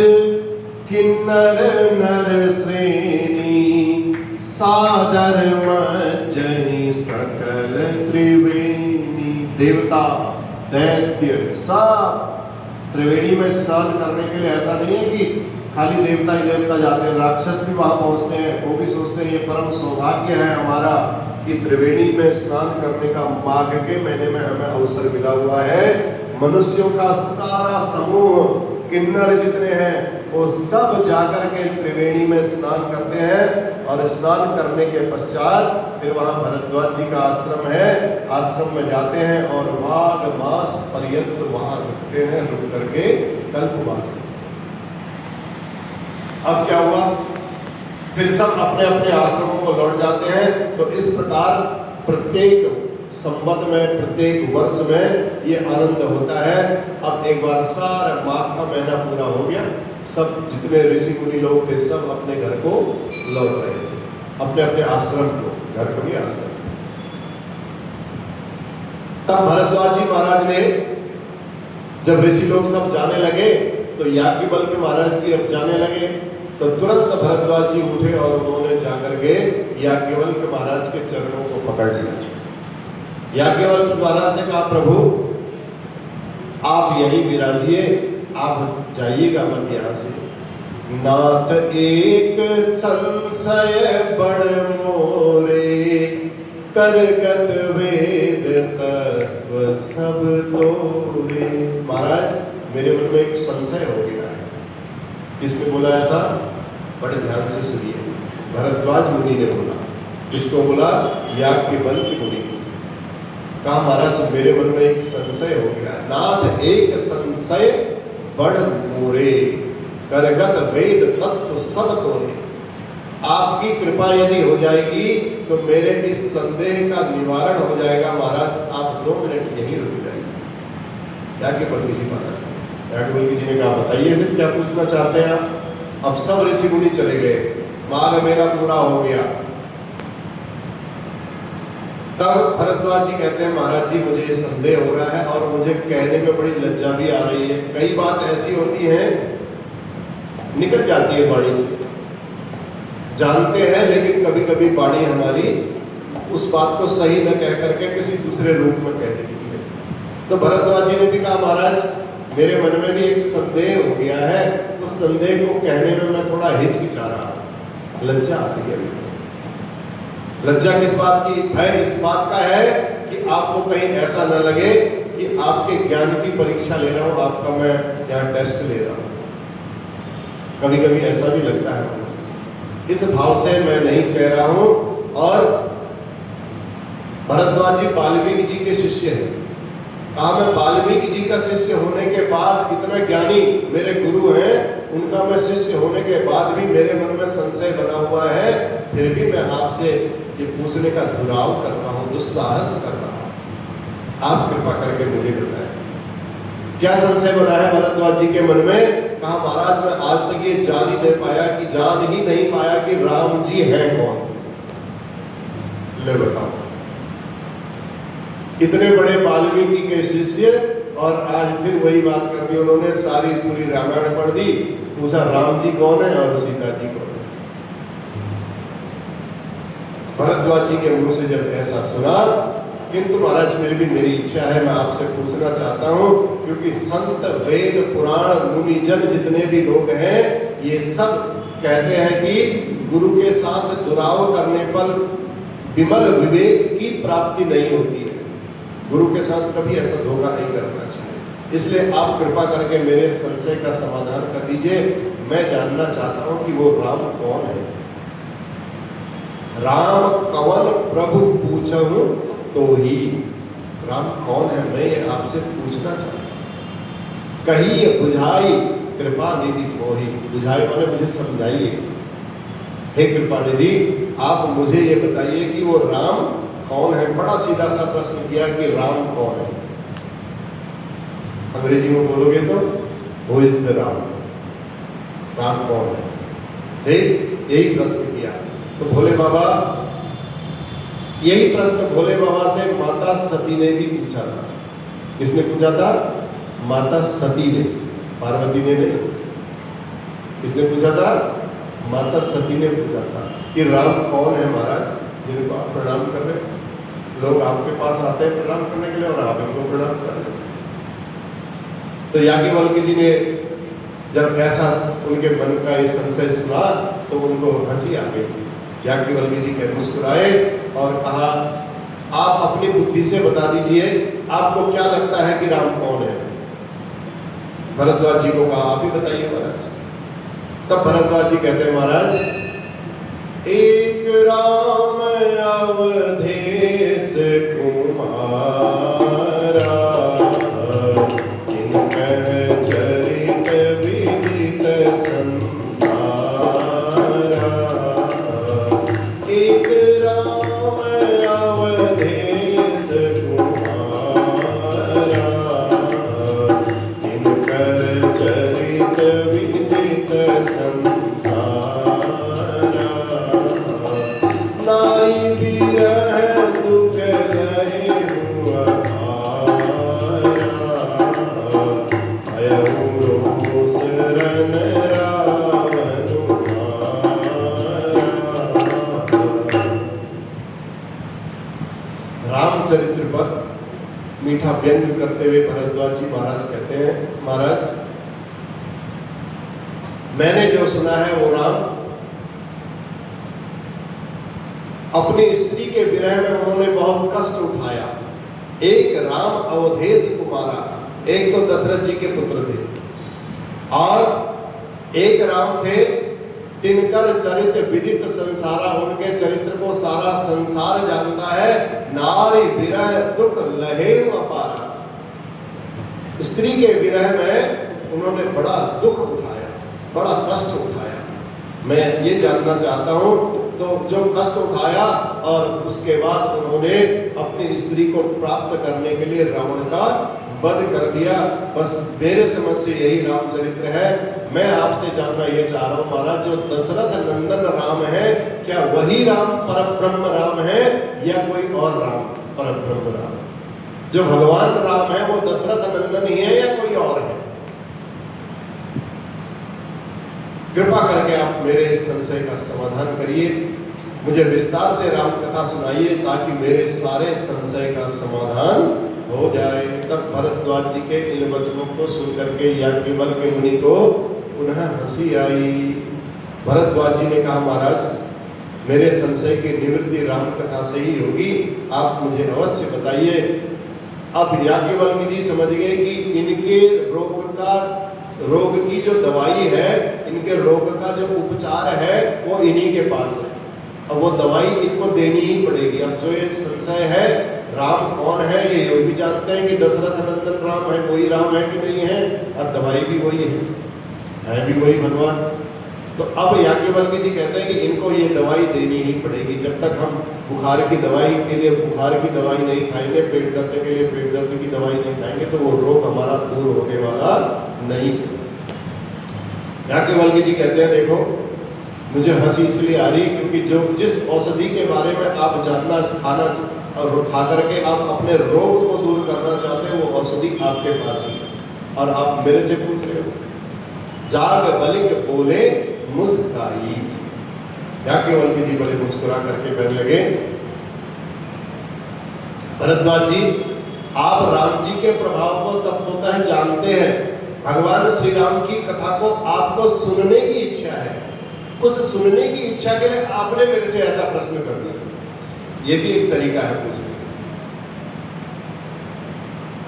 किन्नर नर श्रेणी, सादर मज्जहि सकल त्रिवेणी। देवता, दैत्य सब त्रिवेणी में स्नान करने के लिए। ऐसा नहीं है कि खाली देवता ही देवता जाते हैं, राक्षस भी वहां पहुंचते हैं। वो भी सोचते हैं ये परम सौभाग्य है हमारा कि त्रिवेणी में स्नान करने का माघ के महीने में हमें अवसर मिला हुआ है। मनुष्यों का सारा समूह किन्नर जितने हैं वो सब जाकर के त्रिवेणी में स्नान करते हैं, और स्नान करने के पश्चात फिर वहाँ भरद्वाज जी का आश्रम है, आश्रम में जाते हैं और माघ मास पर्यंत वहाँ रुकते हैं, रुक करके कल्पवास करते हैं। अब क्या हुआ, फिर सब अपने अपने आश्रमों को लौट जाते हैं। तो इस प्रकार प्रत्येक संवत में, प्रत्येक वर्ष में ये आनंद होता है। अब एक बार सारा माघ का महीना पूरा हो गया, सब जितने ऋषि मुनि लोग थे सब अपने घर को लौट रहे थे, अपने अपने आश्रम को, घर को भी आश्रम। तब भरद्वाज जी महाराज ने, जब ऋषि लोग सब जाने लगे तो याज्ञवल्क्य महाराज भी अब जाने लगे, तो तुरंत भरद्वाज जी उठे और उन्होंने जाकर के याज्ञवल्क्य महाराज के चरणों को पकड़ लिया। याज्ञवल्क्य महाराज से कहा, प्रभु आप यहीं विराजिए, आप जाइएगा मत यहाँ से। नाथ एक संशय बड़ मोरे, करगत वेद तत्व सब तोरे। महाराज मेरे मन में एक संशय हो गया है। किसने बोला ऐसा? बड़े ध्यान से सुनिए। भरद्वाज मुनि ने बोला। किसको बोला? याज्ञवल्क्य मुनि को। कहा, महाराज मेरे मन में एक संशय हो गया। नाथ एक संशय बड़ मोरे, करगत वेद तत्व सब तोरे। आपकी कृपा यदि हो जाएगी तो मेरे इस संदेह का निवारण हो जाएगा। महाराज आप 2 मिनट यहीं रुक जाइए। याज्ञवल्क्य जी महाराज, याज्ञवल्क्य जी ने कहा, बताइए फिर क्या पूछना चाहते हैं आप? अब सब ऋषि मुनि चले गए, माघ मेरा पूरा हो गया। तब भरद्वाज जी कहते हैं, महाराज जी मुझे संदेह हो रहा है और मुझे कहने में बड़ी लज्जा भी आ रही है। कई बात ऐसी होती है निकल जाती है वाणी से, जानते हैं लेकिन कभी कभी वाणी हमारी उस बात को सही न कह करके किसी दूसरे रूप में कह देती है। तो भरद्वाज जी ने भी कहा, महाराज मेरे मन में भी एक संदेह हो गया है, उस संदेह को कहने में मैं थोड़ा हिचकिचा रहा हूं, लज्जा आ रही है। लज्जा किस बात की? भय इस बात का है कि आपको कहीं ऐसा न लगे कि आपके ज्ञान की परीक्षा ले रहा हूं, आपका मैं यहाँ टेस्ट ले रहा हूं। कभी कभी ऐसा भी लगता है। इस भाव से मैं नहीं कह रहा हूं। और भरद्वाज जी वाल्मीकि जी के शिष्य हैं। कहा, मैं वाल्मीकि जी का शिष्य होने के बाद, इतना ज्ञानी मेरे गुरु हैं, उनका मैं शिष्य होने के बाद भी मेरे मन में संशय बना हुआ है, फिर भी मैं आपसे ये पूछने का दुराव कर रहा हूं, दुस्साहस कर रहा हूं। आप कृपा करके मुझे बताएं क्या संशय बना है भरद्वाज जी के मन में? कहा, महाराज मैं आज तक ये जान ही नहीं पाया कि राम जी हैं कौन। ले बताओ, इतने बड़े वाल्मीकि के शिष्य और आज फिर वही बात कर दी उन्होंने, सारी पूरी रामायण पढ़ दी, पूछा राम जी कौन है और सीता जी कौन है। भरद्वाज जी के मुंह से जब ऐसा सुना, किंतु महाराज फिर भी मेरी इच्छा है, मैं आपसे पूछना चाहता हूं, क्योंकि संत वेद पुराण मुनिजन जितने भी लोग हैं ये सब कहते हैं कि गुरु के साथ दुराव करने पर विमल विवेक की प्राप्ति नहीं होती है। गुरु के साथ कभी ऐसा धोखा नहीं करना चाहिए। इसलिए आप कृपा करके मेरे संशय का समाधान कर दीजिए। मैं जानना चाहता हूं कि वो राम कौन है। राम कवन प्रभु पूछूं तो ही, राम कौन है मैं ये आपसे पूछना चाहता हूं। कहिए बुझाई कृपा निधि मोहि, बुझाई माने मुझे समझाइए। हे कृपा निधि, आप मुझे ये बताइए कि वो राम कौन है। बड़ा सीधा सा प्रश्न किया कि राम कौन है। अंग्रेजी में बोलोगे तो वो इज द राम, राम कौन है, ठीक यही प्रश्न किया। तो भोले बाबा, यही प्रश्न भोले बाबा से माता सती ने भी पूछा था। किसने पूछा था? माता सती ने, पार्वती ने नहीं। किसने पूछा था? माता सती ने पूछा था कि राम कौन है महाराज, जिनको आप प्रणाम कर रहे हैं। लोग आपके पास आते हैं प्रणाम करने के लिए और आप इनको प्रणाम कर रहे हैं। तो याज्ञवल्क्य जी ने जब ऐसा उनके मन का ये संशय सुना तो उनको हंसी आ गई। याज्ञवल्क्य जी के मुस्कुराए और कहा, आप अपनी बुद्धि से बता दीजिए, आपको क्या लगता है कि राम कौन है? भरद्वाज जी को कहा आप ही बताइए महाराज। तब भरद्वाज जी कहते हैं महाराज, एक राम अवधेश कुमारा, इनकह चरित विदित संसारा। एक राम अवधेश कुमारा, इनकर चरित विदित संसारा। नारी विरह दुख लहे हुआ शरण रामचरित्र पर मीठा व्यंग करते हुए भरद्वाज जी महाराज कहते हैं, महाराज मैंने जो सुना है वो राम अपनी स्त्री के विरह में उन्होंने बहुत कष्ट उठाया। एक राम अवधेश कुमारा, एक तो दशरथ जी के पुत्र थे और एक राम थे तिनकर चरित्र विदित संसारा, उनके चरित्र को सारा संसार जानता है। नारी विरह दुख लहे अपारा, स्त्री के विरह में उन्होंने बड़ा दुख उठाया, बड़ा कष्ट उठाया। मैं ये जानना चाहता हूँ तो जो कष्ट उठाया और उसके बाद उन्होंने अपनी स्त्री को प्राप्त करने के लिए रावण का वध कर दिया। बस मेरे समझ से यही रामचरित्र है। मैं आपसे जानना ये चाह रहा हूँ महाराज, जो दशरथ नंदन राम है क्या वही राम परब्रह्म राम है या कोई और राम परब्रह्म राम? जो भगवान राम है वो दशरथ नंदन ही है या कोई और है? कृपा करके आप मेरे इस संशय का समाधान करिए, मुझे विस्तार से राम कथा सुनाइए ताकि मेरे सारे संशय का समाधान हो जाए। तब भरद्वाज जी के इन वचनों को सुनकर के याज्ञवल्क्य मुनि को पुनः हंसी आई। भरद्वाज जी ने कहा, महाराज मेरे संशय की निवृत्ति राम कथा से ही होगी, आप मुझे अवश्य बताइए। अब याज्ञवल्क्य जी समझ गए कि इनके रोग की जो दवाई है, इनके रोग का जो उपचार है वो इन्हीं के पास है। अब वो दवाई इनको देनी ही पड़ेगी। अब जो ये संशय है राम कौन है ये भी जानते हैं कि दशरथ नंदन राम है, वही राम है कि नहीं है, और दवाई भी वही है भी वही भगवान। तो अब याज्ञवल्क्य जी कहते हैं कि इनको ये दवाई देनी ही पड़ेगी। जब तक हम बुखार की दवाई के लिए बुखार की दवाई नहीं खाएंगे, पेट दर्द के लिए पेट दर्द की दवाई नहीं खाएंगे तो वो रोग हमारा दूर होने वाला नहीं। याज्ञवल्क्य जी कहते हैं, देखो मुझे हंसी इसलिए आ रही क्योंकि जो जिस औषधि के बारे में आप जानना खाना और खा करके आप अपने रोग को दूर करना चाहते हैं वो औषधि आपके पास ही है और आप मेरे से पूछ रहे हो। जाग बलिक बोले मुस्काई। याज्ञवल्क्य जी बड़े मुस्कुरा करके कहने लगे, भरद्वाज जी आप राम जी के प्रभाव को तत्वतः जानते हैं। भगवान श्री राम की कथा को आपको सुनने की इच्छा है, उस सुनने की इच्छा के लिए आपने मेरे से ऐसा प्रश्न कर दिया। ये भी एक तरीका है पूछने का।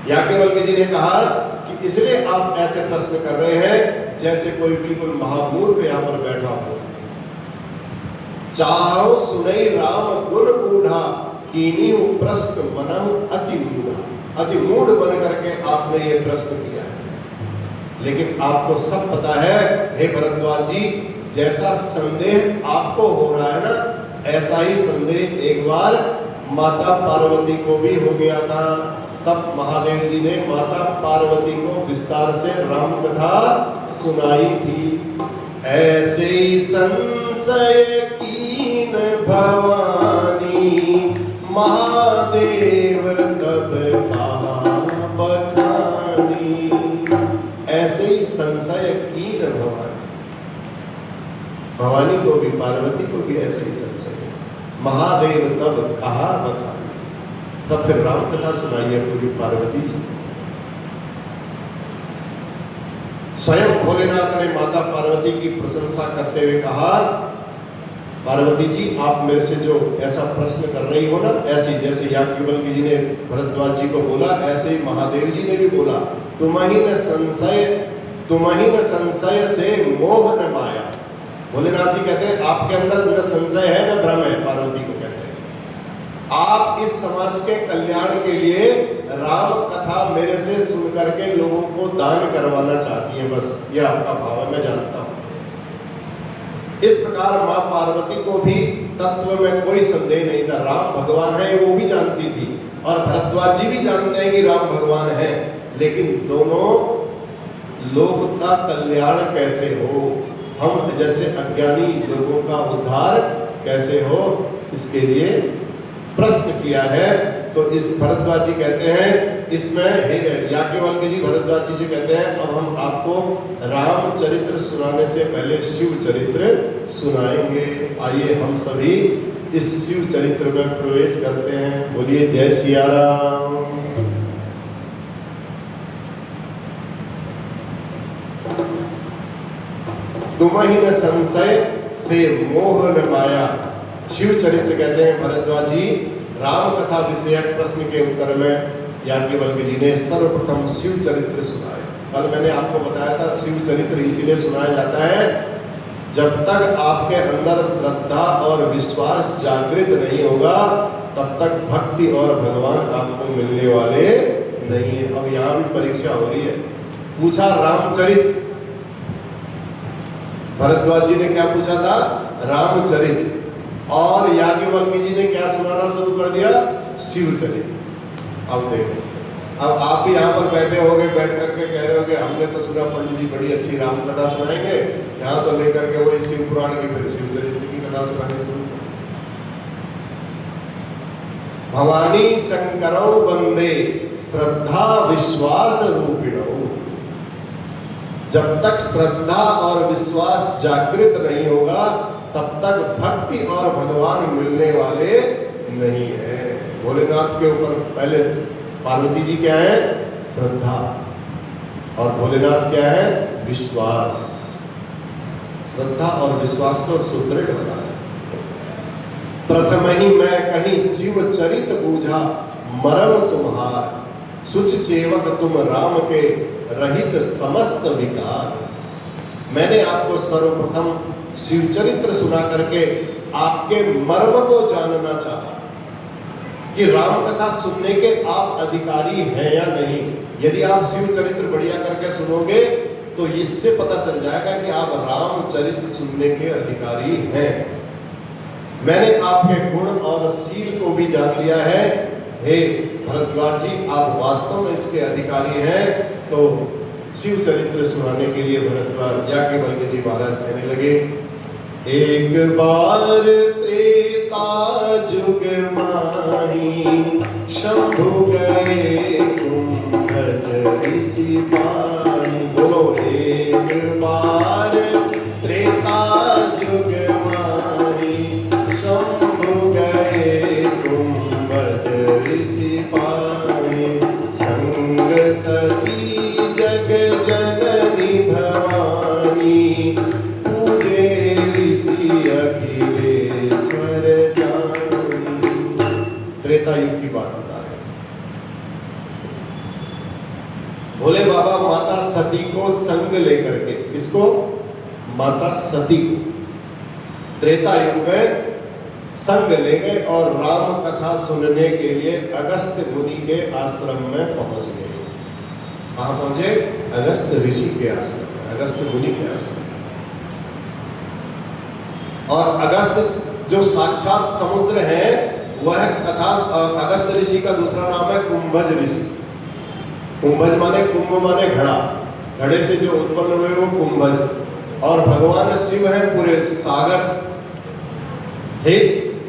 याज्ञवल्क्य जी ने कहा कि इसलिए आप ऐसे प्रश्न कर रहे हैं जैसे कोई बिल्कुल महामूर्ख यहाँ पर बैठा हो। चाहो सुनई राम गुण गूढ़ा, कीनी प्रश्न मनहु अति मूढ़ा। अति मूढ़ बन करके आपने ये प्रश्न किया है, लेकिन आपको सब पता है हे भरद्वाज जी, जैसा संदेह आपको हो रहा है ना, ऐसा ही संदेह एक बार माता पार्वती को भी हो गया था। तब महादेव जी ने माता पार्वती को विस्तार से राम कथा सुनाई थी। ऐसे ही संशय कीन भवानी, महादेव तब कहा बखानी। ऐसे ही संशय कीन भवानी को भी पार्वती को भी ऐसे ही संशय है। महादेव तब कहा बखानी। तब फिर राम कथा सुनाई है पूरी पार्वती जी। स्वयं भोलेनाथ ने माता पार्वती की प्रशंसा करते हुए कहा, पार्वती जी आप मेरे से जो ऐसा प्रश्न कर रही हो ना, ऐसी जैसे याज्ञवल्क्य जी ने भरद्वाज जी को बोला, ऐसे ही महादेव जी ने भी बोला, तुम ही न संशय तुम ही न संशय से मोह न माया। भोलेनाथ जी कहते हैं आपके अंदर न संशय है न भ्रम है। पार्वती को कहते हैं आप इस समाज के कल्याण के लिए राम कथा मेरे से सुन करके लोगों को दान करवाना चाहती है, बस यह आपका भाव है, मैं जानता हूं। इस प्रकार मां पार्वती को भी तत्व में कोई संदेह नहीं था, राम भगवान है वो भी जानती थी और भरद्वाज जी भी जानते हैं कि राम भगवान है, लेकिन दोनों लोक का कल्याण कैसे हो, हम जैसे अज्ञानी लोगों का उद्धार कैसे हो, इसके लिए प्रश्न किया है। तो इस भरद्वाज जी कहते हैं इसमें याज्ञवल्क्य जी भरद्वाज जी से कहते हैं अब हम आपको रामचरित्र सुनाने से पहले शिव चरित्र सुनाएंगे। आइए हम सभी इस शिव चरित्र में प्रवेश करते हैं। बोलिए जय सिया राम। तुम ही न संशय से मोह न माया। शिव चरित्र कहते हैं भरद्वाज जी राम कथा विषयक प्रश्न के उत्तर में याज्ञवल्क्य जी ने सर्वप्रथम शिव चरित्र सुनाया। कल मैंने आपको बताया था शिव चरित्र इसलिए सुनाया जाता है जब तक आपके अंदर श्रद्धा और विश्वास जागृत नहीं होगा तब तक भक्ति और भगवान आपको मिलने वाले नहीं है। अब यहाँ भी परीक्षा हो रही है। पूछा रामचरित, भरद्वाज जी ने क्या पूछा था? रामचरित। और याज्ञवल्क्य जी ने क्या सुनाना शुरू कर दिया? शिव चरित्र। अब देखो, अब आप भी यहाँ पर बैठे होगे, बैठ करके कह रहे होगे हमने तो सुना पंडित जी बड़ी अच्छी राम कथा सुनाएंगे, यहाँ तो लेकर के वही शिव पुराण की फिर शिव चरित्र की कथा सुनाने शुरू। भवानी शंकरौ वंदे श्रद्धा विश्वास रूपिणौ। जब तक श्रद्धा और विश्वास जागृत नहीं होगा तब तक भक्ति और भगवान मिलने वाले नहीं है। भोलेनाथ के ऊपर पहले पार्वती जी क्या है? श्रद्धा, और भोलेनाथ क्या है? विश्वास। श्रद्धा और विश्वास को सुदृढ़ बनाना। प्रथम ही मैं कहीं शिव चरित बूझा मरम तुम्हार, सुच सेवक तुम राम के रहित समस्त विकार। मैंने आपको सर्वप्रथम शिव चरित्र सुना करके आपके मर्म को जानना चाहा कि राम कथा सुनने के आप अधिकारी हैं या नहीं। यदि आप शिव चरित्र बढ़िया करके सुनोगे तो इससे पता चल जाएगा कि आप रामचरित्र सुनने के अधिकारी हैं। मैंने आपके गुण और शील को भी जान लिया है। हे भरद्वाज जी आप वास्तव में इसके अधिकारी हैं। तो शिव चरित्र सुनाने के लिए भरद्वाज याज्ञवल्क्य जी महाराज कहने लगे, एक बार त्रेता जुग माही शंभु गए कुंभज ऋषि पाई। बोलो एक बार त्रेता जुग माही शंभु गए कुंभज ऋषि पाई। संग सती जग जननी भवानी पूजे ऋषि अखिलेश्वर जानी। त्रेता युग की बात बता रहे। भोले बाबा माता सती को संग लेकर के, किसको? माता सती को त्रेता युग में संग ले गए और राम कथा सुनने के लिए अगस्त्य मुनि के आश्रम में पहुंच गए। कहाँ पहुंचे? अगस्त्य ऋषि के आश्रम में, अगस्त्य मुनि के आश्रम में। और अगस्त्य जो साक्षात समुद्र है वह कथा, अगस्त्य ऋषि का दूसरा नाम है कुंभज ऋषि। कुंभज माने, कुंभ माने घड़ा, घड़े से जो उत्पन्न हुए वो कुंभज। और भगवान शिव है पूरे सागर है।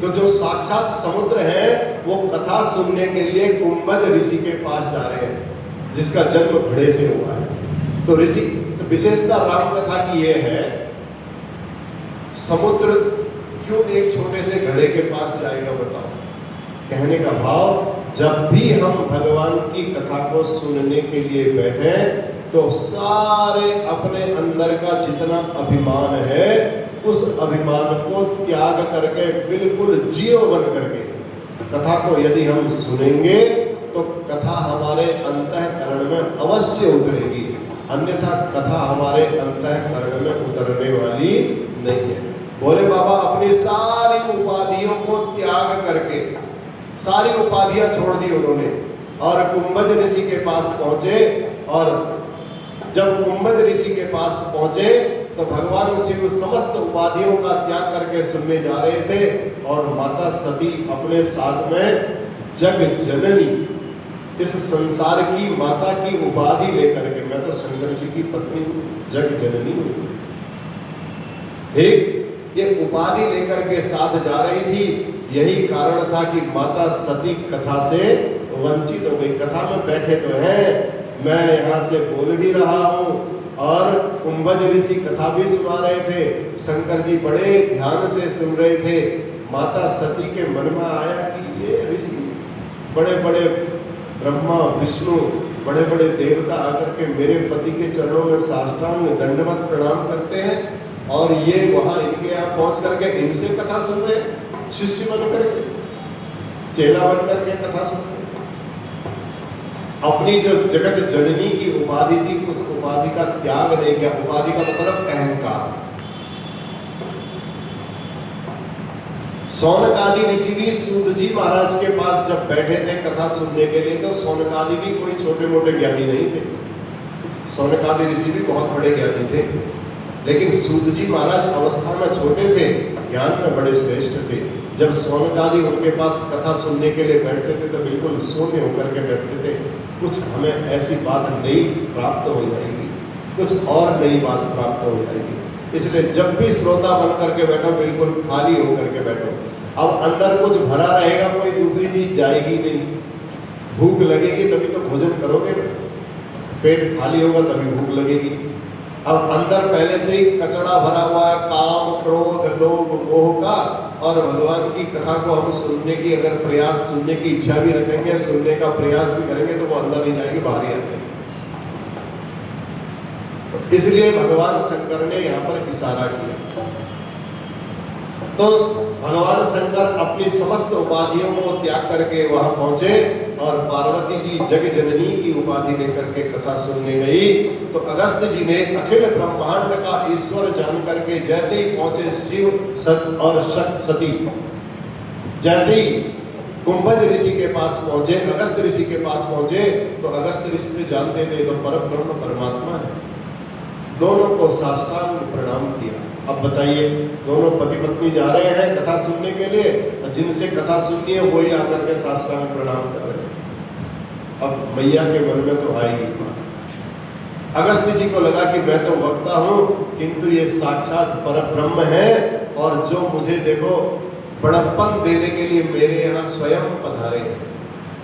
तो जो साक्षात समुद्र है वो कथा सुनने के लिए कुंभज ऋषि के पास जा रहे हैं जिसका जन्म घड़े से हुआ है। तो ऋषि, तो विशेषता राम कथा की ये है, समुद्र क्यों एक छोटे से घड़े के पास जाएगा बताओ? कहने का भाव, जब भी हम भगवान की कथा को सुनने के लिए बैठे तो सारे अपने अंदर का जितना अभिमान है उस अभिमान को त्याग करके बिल्कुल जीरो बन करके कथा को यदि हम सुनेंगे तो कथा हमारे अंतःकरण में अवश्य उतरेगी। अन्यथा कथा हमारे अंतःकरण में उतरने वाली नहीं है। भोले बाबा अपनी सारी उपाधियों को त्याग करके, सारी उपाधियां छोड़ दी उन्होंने और कुंभज ऋषि के पास पहुंचे। और जब कुंभज ऋषि के पास पहुंचे तो भगवान शिव समस्त उपाधियों का त्याग करके सुनने जा रहे थे और माता सती अपने साथ में जग जननी, इस संसार की माता की उपाधि लेकर के, मैं तो शंकर जी की पत्नी हूं, जग जननी हूं, ठीक, ये उपाधि लेकर के साथ जा रही थी। यही कारण था कि माता सती कथा से वंचित हो गई। कथा में बैठे तो हैं, मैं यहाँ से बोल भी रहा हूँ और कुंभज ऋषि कथा भी सुना रहे थे, शंकर जी बड़े ध्यान से सुन रहे थे। माता सती के मन में आया कि ये ऋषि बड़े बड़े ब्रह्मा विष्णु बड़े बड़े देवता आकर के मेरे पति के चरणों में साष्टांग दंडवत प्रणाम करते हैं और ये वहां इनके यहाँ पहुंच करके इनसे कथा सुन रहे, शिष्य बन करके, चेला बन करके कथा सुन रहे। अपनी जो जगत जननी की उपाधि थी उस उपाधि का त्याग नहीं किया। उपाधि का मतलब अहंकार। सौनकादि ऋषि भी सूत जी महाराज के पास जब बैठे थे कथा सुनने के लिए, तो सौनकादि भी कोई छोटे मोटे ज्ञानी नहीं थे। सौनकादि ऋषि भी बहुत बड़े ज्ञानी थे, लेकिन सूत जी महाराज अवस्था में छोटे थे, ज्ञान में बड़े श्रेष्ठ थे। जब सौनकादि उनके पास कथा सुनने के लिए बैठते थे तो बिल्कुल शून्य होकर के बैठते थे। कुछ हमें ऐसी बात नई प्राप्त हो जाएगी, कुछ और नई बात प्राप्त हो जाएगी, इसलिए जब भी श्रोता बन करके बैठो बिल्कुल खाली होकर के बैठो। अब अंदर कुछ भरा रहेगा, कोई दूसरी चीज जाएगी नहीं। भूख लगेगी तभी तो भोजन करोगे, पेट खाली होगा तभी भूख लगेगी। अब अंदर पहले से ही कचरा भरा हुआ है, काम क्रोध लोभ मोह का, और भगवान की कथा को हम सुनने की अगर प्रयास, सुनने की इच्छा भी रखेंगे, सुनने का प्रयास भी करेंगे तो वो अंदर नहीं जाएगी, बाहर ही आ जाएगी। तो इसलिए भगवान शंकर ने यहाँ पर इशारा किया। तो भगवान शंकर अपनी समस्त उपाधियों को त्याग करके वहां पहुंचे और पार्वती जी जग जननी की उपाधि लेकर के कथा सुनने गई। तो अगस्त जी ने अखिल ब्रह्मांड का ईश्वर जान करके जैसे ही पहुंचे शिव सत और शक्त सती, जैसे ही कुंभज ऋषि के पास पहुंचे, अगस्त ऋषि के पास पहुंचे, तो अगस्त ऋषि से जानते थे तो परम ब्रह्म परमात्मा है। दोनों को साष्टांग प्रणाम किया। अब बताइए, दोनों पति पत्नी जा रहे हैं कथा सुनने के लिए, और जिनसे कथा सुननी है वही आकर के साष्टांग प्रणाम कर रहे हैं। अब मैया के मन में तो आएगी बात। अगस्त जी को लगा कि मैं तो वक्ता हूं, किंतु ये साक्षात परब्रह्म है और जो मुझे देखो बड़प्पन देने के लिए मेरे यहाँ स्वयं पधारे हैं।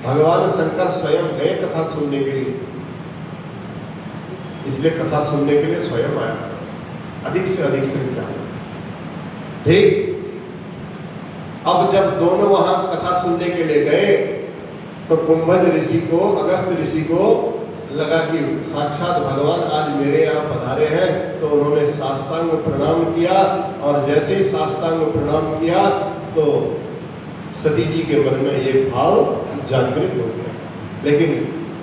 भगवान शंकर स्वयं गए कथा सुनने के लिए, इसलिए कथा सुनने के लिए स्वयं आया, अधिक से अधिक संख्या। ठीक, अब जब दोनों वहां कथा सुनने के लिए गए तो कुंभज ऋषि को, अगस्त ऋषि को लगा कि साक्षात भगवान आज मेरे यहाँ पधारे हैं, तो उन्होंने साष्टांग प्रणाम किया। और जैसे ही साष्टांग प्रणाम किया तो सती जी के मन में ये भाव जागृत हो गया। लेकिन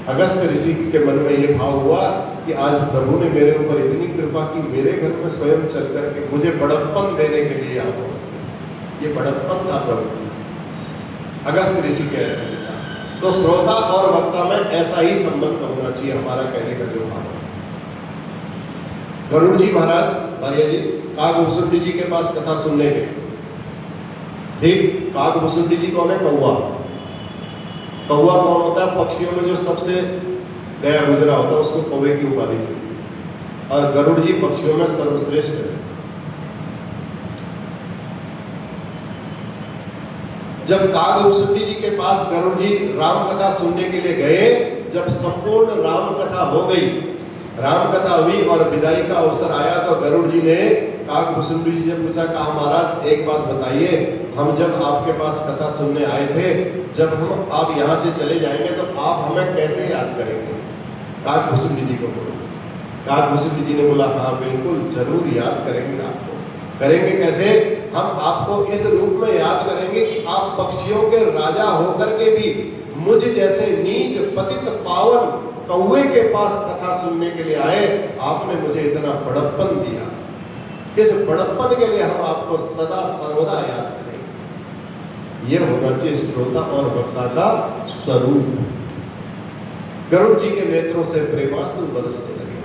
अगस्त ऋषि के मन में ये भाव हुआ कि आज प्रभु ने मेरे ऊपर इतनी कृपा की, मेरे घर में स्वयं चल करके मुझे बड़प्पन देने के लिए यहाँ पहुंचे। ये बड़प्पन था प्रभु। अगस्त ऋषि के ऐसे विचार। तो श्रोता और वक्ता में ऐसा ही संबंध होना चाहिए, हमारा कहने का जो भाव है। गरुड़ जी महाराज भार्या जी काकभूषुंडी जी के पास कथा सुनने गए। ठीक, काकभूषुंडी जी कौन है? कौआ। कौआ कौन होता है? पक्षियों में जो सबसे गया गुजरा होता है उसको कौवे की उपाधि मिलती है, और गरुड़ जी पक्षियों में सर्वश्रेष्ठ है। जब काकभूषुंडी जी के पास गरुड़ जी राम कथा सुनने के लिए गए, जब संपूर्ण राम कथा हो गई, राम कथा हुई और विदाई का अवसर आया, तो गरुड़ जी ने काकभूषुंडी जी से पूछा, कहा महाराज एक बात बताइए, हम जब आपके पास कथा सुनने आए थे, जब हम आप यहाँ से चले जाएंगे तो आप हमें कैसे याद करेंगे? काकभूषुंडी जी को बोला। काकभूषुंडी जी ने बोला, हाँ बिल्कुल जरूर याद करेंगे आपको। करेंगे कैसे? हम आपको इस रूप में याद करेंगे कि आप पक्षियों के राजा होकर के भी मुझ जैसे नीच पतित पावन कौवे के पास कथा सुनने के लिए आए, आपने मुझे इतना बड़प्पन दिया। इस बड़प्पन के लिए हम आपको सदा सर्वदा याद करेंगे। यह होना चाहिए श्रोता और वक्ता का स्वरूप। गरुड़ जी के नेत्रों से प्रेमाश्रु बरसने लगे।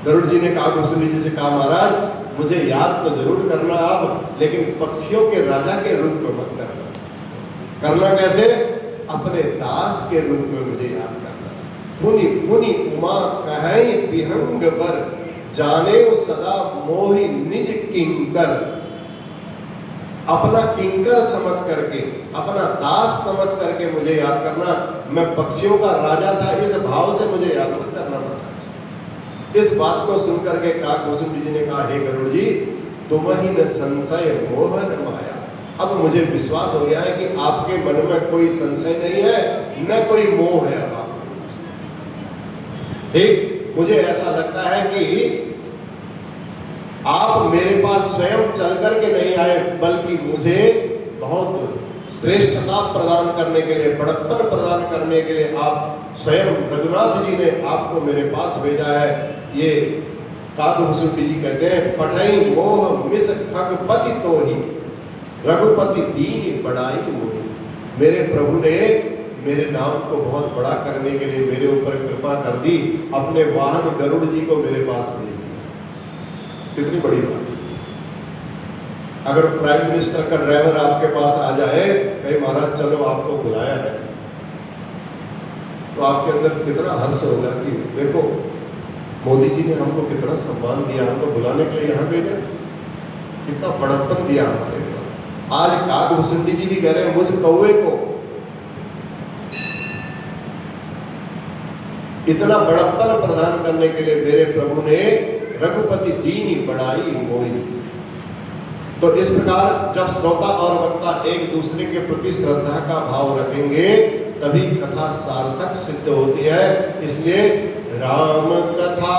गरुड़ जी ने कहा कुसुमी जी से, कहा महाराज मुझे याद तो जरूर करना आप, लेकिन पक्षियों के राजा के रूप में मत करना। करना कैसे? अपने दास के रूप में मुझे याद करना। पुनि पुनि उमा कहि विहंग बर, जाने सदा मोहि निज किंकर। अपना किंकर समझ करके, अपना दास समझ करके मुझे याद करना। मैं पक्षियों का राजा था, इस भाव से मुझे याद मत करना महाराज। इस बात को सुनकर के काकभूषुंडी जी ने कहा, हे गरुड़ जी, तुम ही न संशय मोह न माया। अब मुझे विश्वास हो गया है कि आपके मन में कोई संशय नहीं है, न कोई मोह है। अब ठीक, मुझे ऐसा लगता है कि आप मेरे पास स्वयं चल करके नहीं आए, बल्कि मुझे बहुत श्रेष्ठता प्रदान करने के लिए, बड़प्पन प्रदान करने के लिए आप स्वयं रघुनाथ जी ने आपको मेरे पास भेजा है। ये काकभूषुंडी जी कहते हैं, पढ़ई मोह मिस खगपति तो ही, रघुपति दीन बड़ाई मोहि। मेरे प्रभु ने मेरे नाम को बहुत बड़ा करने के लिए मेरे ऊपर कृपा कर दी, अपने वाहन गरुड़ जी को मेरे पास भेज दिया। कितनी बड़ी बात है। अगर प्राइम मिनिस्टर का ड्राइवर आपके पास आ जाए, कहीं महाराज चलो आपको बुलाया है, तो आपके अंदर कितना हर्ष होगा कि देखो मोदी जी ने हमको कितना सम्मान दिया, हमको बुलाने के लिए यहाँ भेजा, कितना बड़प्पन दिया हमारे ऊपर। आज काकभूषुंडी जी भी कह रहे हैं, मुझ कौवे को इतना बड़प्पन प्रदान करने के लिए मेरे प्रभु ने रघुपति दीनी बड़ाई मोही। तो इस प्रकार जब श्रोता और वक्ता एक दूसरे के प्रति श्रद्धा का भाव रखेंगे, तभी कथा सार्थक सिद्ध होती है। इसलिए राम कथा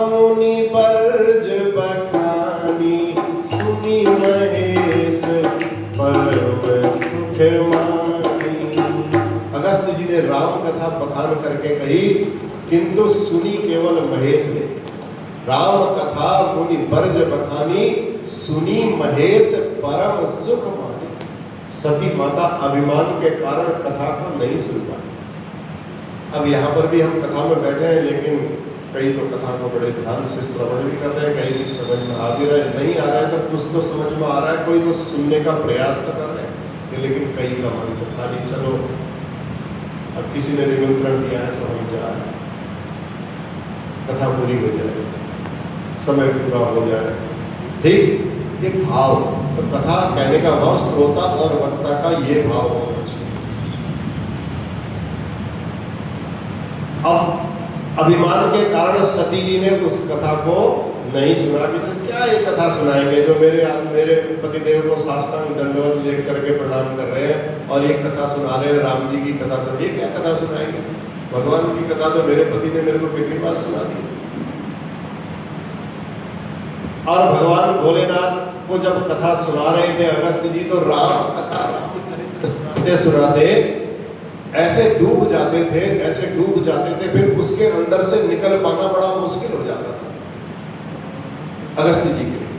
मुनि बरज बखानी, सुनी महेश परम सुख मानी। अगस्त्य जी ने राम कथा बखान करके कही, किंतु सुनी केवल महेश ने। राम कथा मुनि बरज बखानी, सुनी महेश परम सुख मानी। सती माता अभिमान के कारण कथा को नहीं सुन पाई। अब यहाँ पर भी हम कथा में बैठे हैं, लेकिन कई तो कथा को बड़े ध्यान से श्रवण भी कर रहे हैं, कई समझ में आ भी रहे, नहीं आ रहा है तो कुछ तो समझ में आ रहा है, कोई तो सुनने का प्रयास तो कर रहे हैं, लेकिन कई का मन तो खाली चलो अब किसी ने निमंत्रण दिया है तो हम जा रहे हैं, कथा पूरी हो जाए, समय पूरा हो जाए। ठीक, ये भाव, तो कथा कहने का भाव श्रोता और वक्ता का ये भाव होना चाहिए। अब अभिमान के कारण सती जी ने उस कथा को नहीं सुना कि तो क्या ये कथा सुनाएंगे, जो मेरे पतिदेव को साष्टांग दंडवत लेट करके प्रणाम कर रहे हैं और ये कथा सुना रहे हैं, राम जी की कथा सुन, ये क्या कथा सुनाएंगे? भगवान की कथा तो मेरे पति ने मेरे को कितनी बार सुना दी। और भगवान भोलेनाथ को जब कथा सुना रहे थे अगस्त्य जी, तो राम कथा सुनाते ऐसे डूब जाते थे, ऐसे डूब जाते थे, फिर उसके अंदर से निकल पाना बड़ा मुश्किल हो जाता था अगस्त्य जी के लिए।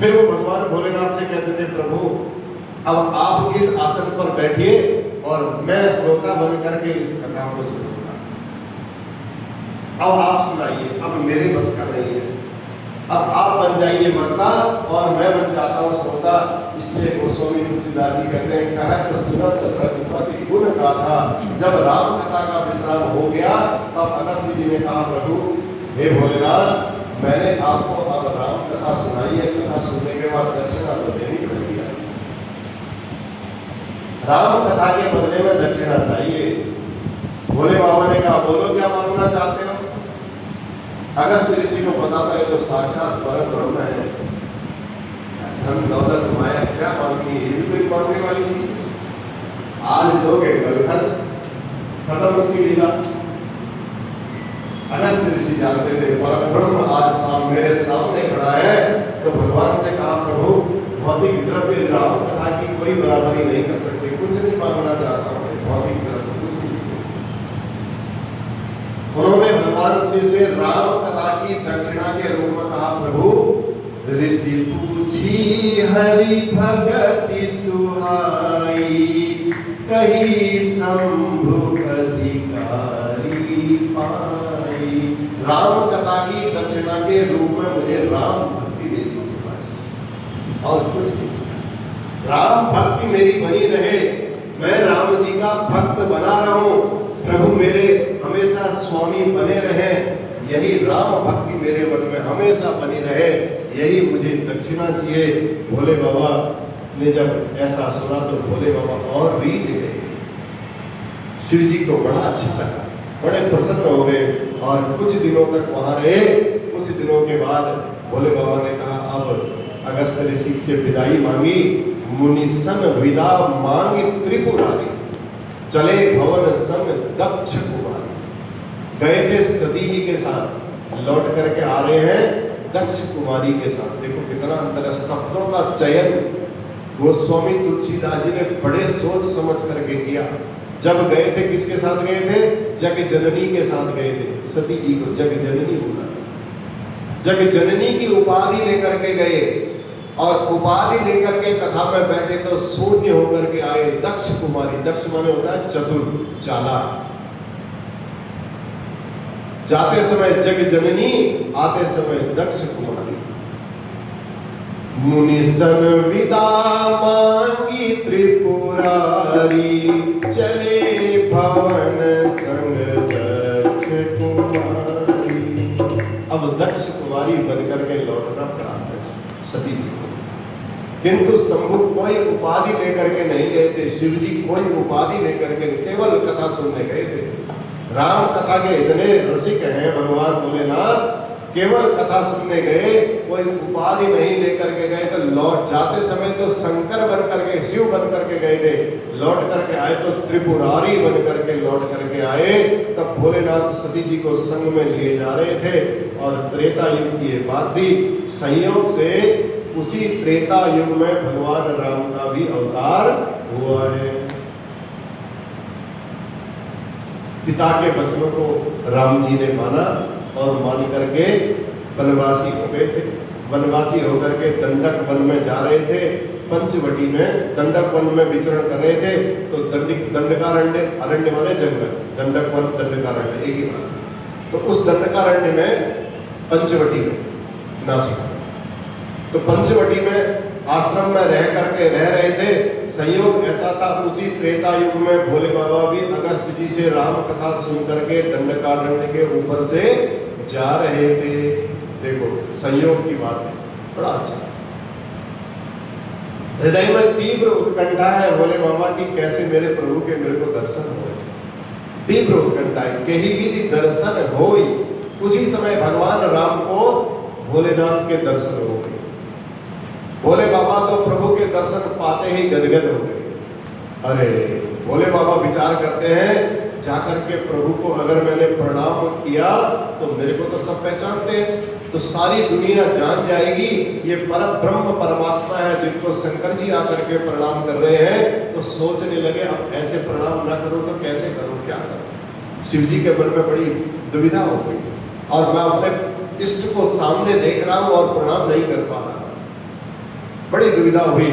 फिर वो भगवान भोलेनाथ से कहते थे, प्रभु अब आप इस आसन पर बैठिए और मैं श्रोता बन करके इस कथा को सुनूंगा, अब आप सुनाइए, अब मेरे बस का नहीं है, अब आप बन जाइए वक्ता और मैं बन जाता हूँ श्रोता। इसलिए गोस्वामी तुलसीदास जी कहते हैं, कहत सुनत रघुपति गुण गाथा। जब राम कथा का विश्राम हो गया, तब अगस्त्य जी ने कहा, प्रभु हे भोलेनाथ, मैंने आपको अब राम कथा सुनाई है, कथा सुनने के बाद दक्षिणा तो देनी पड़ेगी। राम कथा के बदले में दक्षिणा चाहिए। भोले बाबा ने कहा, बोलो क्या मांगना चाहते हो? अगस्त्य ऋषि को पता था ये तो साक्षात परम ब्रह्म है, धन दौलत माया क्या मांगनी है, ये भी कोई मांगने वाली चीज। आज दोगे कल खर्च, खत्म उसकी लीला। अगस्त्य ऋषि जानते थे परम ब्रह्म आज मेरे सामने खड़ा है, तो भगवान से कहा, प्रभु भौतिक द्रव्य राम कथा की कोई बराबरी नहीं कर सकते, कुछ नहीं मांगना चाहता हूँ, भौतिक द्रव्य कुछ नहीं चाहिए, उन्होंने भगवान शिव से राम कथा की दक्षिणा के रूप में कहा, प्रभु ऋषि पूछी हरि भगति सुहाई, कही शंभु अधिकारी पाई। राम कथा की दक्षिणा के रूप में मुझे राम भक्ति दे दी बस, और कुछ नहीं चाहिए। राम भक्ति मेरी बनी रहे, मैं राम जी का भक्त बना रहूं, प्रभु मेरे हमेशा स्वामी बने रहें, यही राम भक्ति मेरे मन में हमेशा बनी रहे, यही मुझे दक्षिणा चाहिए। भोले बाबा ने जब ऐसा सुना तो भोले बाबा और रीझ गए। शिव जी को बड़ा अच्छा लगा, बड़े प्रसन्न हो गए और कुछ दिनों तक वहां रहे। कुछ दिनों के बाद भोले बाबा ने कहा, अब अगस्त ऋषि से विदाई मांगी। मुनिसन विदा मांगी त्रिपुरारी, चले भवन संग दक्ष कुमारी। गए थे सती जी के साथ, लौट करके आ रहे हैं दक्ष कुमारी के साथ। देखो कितना अंतर है, शब्दों का चयन गोस्वामी तुलसीदास जी ने बड़े सोच समझ करके किया। जब गए थे किसके साथ गए थे? जग जननी के साथ गए थे। सती जी को जग जननी बोला था। जग जननी की उपाधि लेकर के गए और उपाधि लेकर के कथा में बैठे तो शून्य होकर के आए दक्ष कुमारी। दक्ष माने होता है चतुर, चालाक। जाते समय जग जननी, आते समय दक्ष कुमारी। मुनिसन विदा मांगी त्रिपुरारी, चले भवन संग दक्ष कुमारी। अब दक्ष कुमारी बनकर के लौटना पड़ा सती जी को, किंतु शंभु कोई उपाधि लेकर के नहीं गए थे। शिव जी कोई उपाधि लेकर के नहीं, केवल कथा सुनने गए थे। राम कथा के इतने रसिक हैं भगवान भोलेनाथ, केवल कथा सुनने गए, कोई उपाधि नहीं लेकर के गए। तो लौट जाते समय तो शंकर बन करके, शिव बन करके गए थे, लौट करके आए तो त्रिपुरारी बन करके लौट करके आए। तब भोलेनाथ सती जी को संग में लिए जा रहे थे और त्रेता युग की ये बात थी। संयोग से उसी त्रेता युग में भगवान राम का भी अवतार हुआ है। पिता के वचनों को राम जी ने माना और मान करके वनवासी हो गए थे। वनवासी होकर के दंडक वन में जा रहे थे। पंचवटी में दंडक वन में विचरण कर रहे थे तो दंडकारण्य, अरण्य माने जंगल, दंडक वन दंडकारण्य एक ही बात। तो उस दंडकारण्य में पंचवटी में नासिक, तो पंचवटी में आश्रम में रह करके रह रहे थे। संयोग ऐसा था उसी त्रेता युग में भोले बाबा भी अगस्त जी से राम कथा सुन करके दंडकारण्य के ऊपर से जा रहे थे। देखो संयोग की बात है, बड़ा अच्छा। हृदय में तीव्र उत्कंठा है भोले बाबा की, कैसे मेरे प्रभु के मेरे को दर्शन हो। तीव्र उत्कंठा है, कहीं भी दर्शन हो। उसी समय भगवान राम को भोलेनाथ के दर्शन हो गए। भोले बाबा तो प्रभु के दर्शन पाते ही गदगद हो गए। अरे भोले बाबा विचार करते हैं, जाकर के प्रभु को अगर मैंने प्रणाम किया तो मेरे को तो सब पहचानते हैं, तो सारी दुनिया जान जाएगी ये परम ब्रह्म परमात्मा है जिनको शंकर जी आकर के प्रणाम कर रहे हैं। तो सोचने लगे अब ऐसे प्रणाम ना करूं तो कैसे करूं, क्या करूं। शिव जी के मन में बड़ी दुविधा हो गई और मैं अपने इष्ट को सामने देख रहा हूं और प्रणाम नहीं कर पा रहा, बड़ी दुविधा हुई।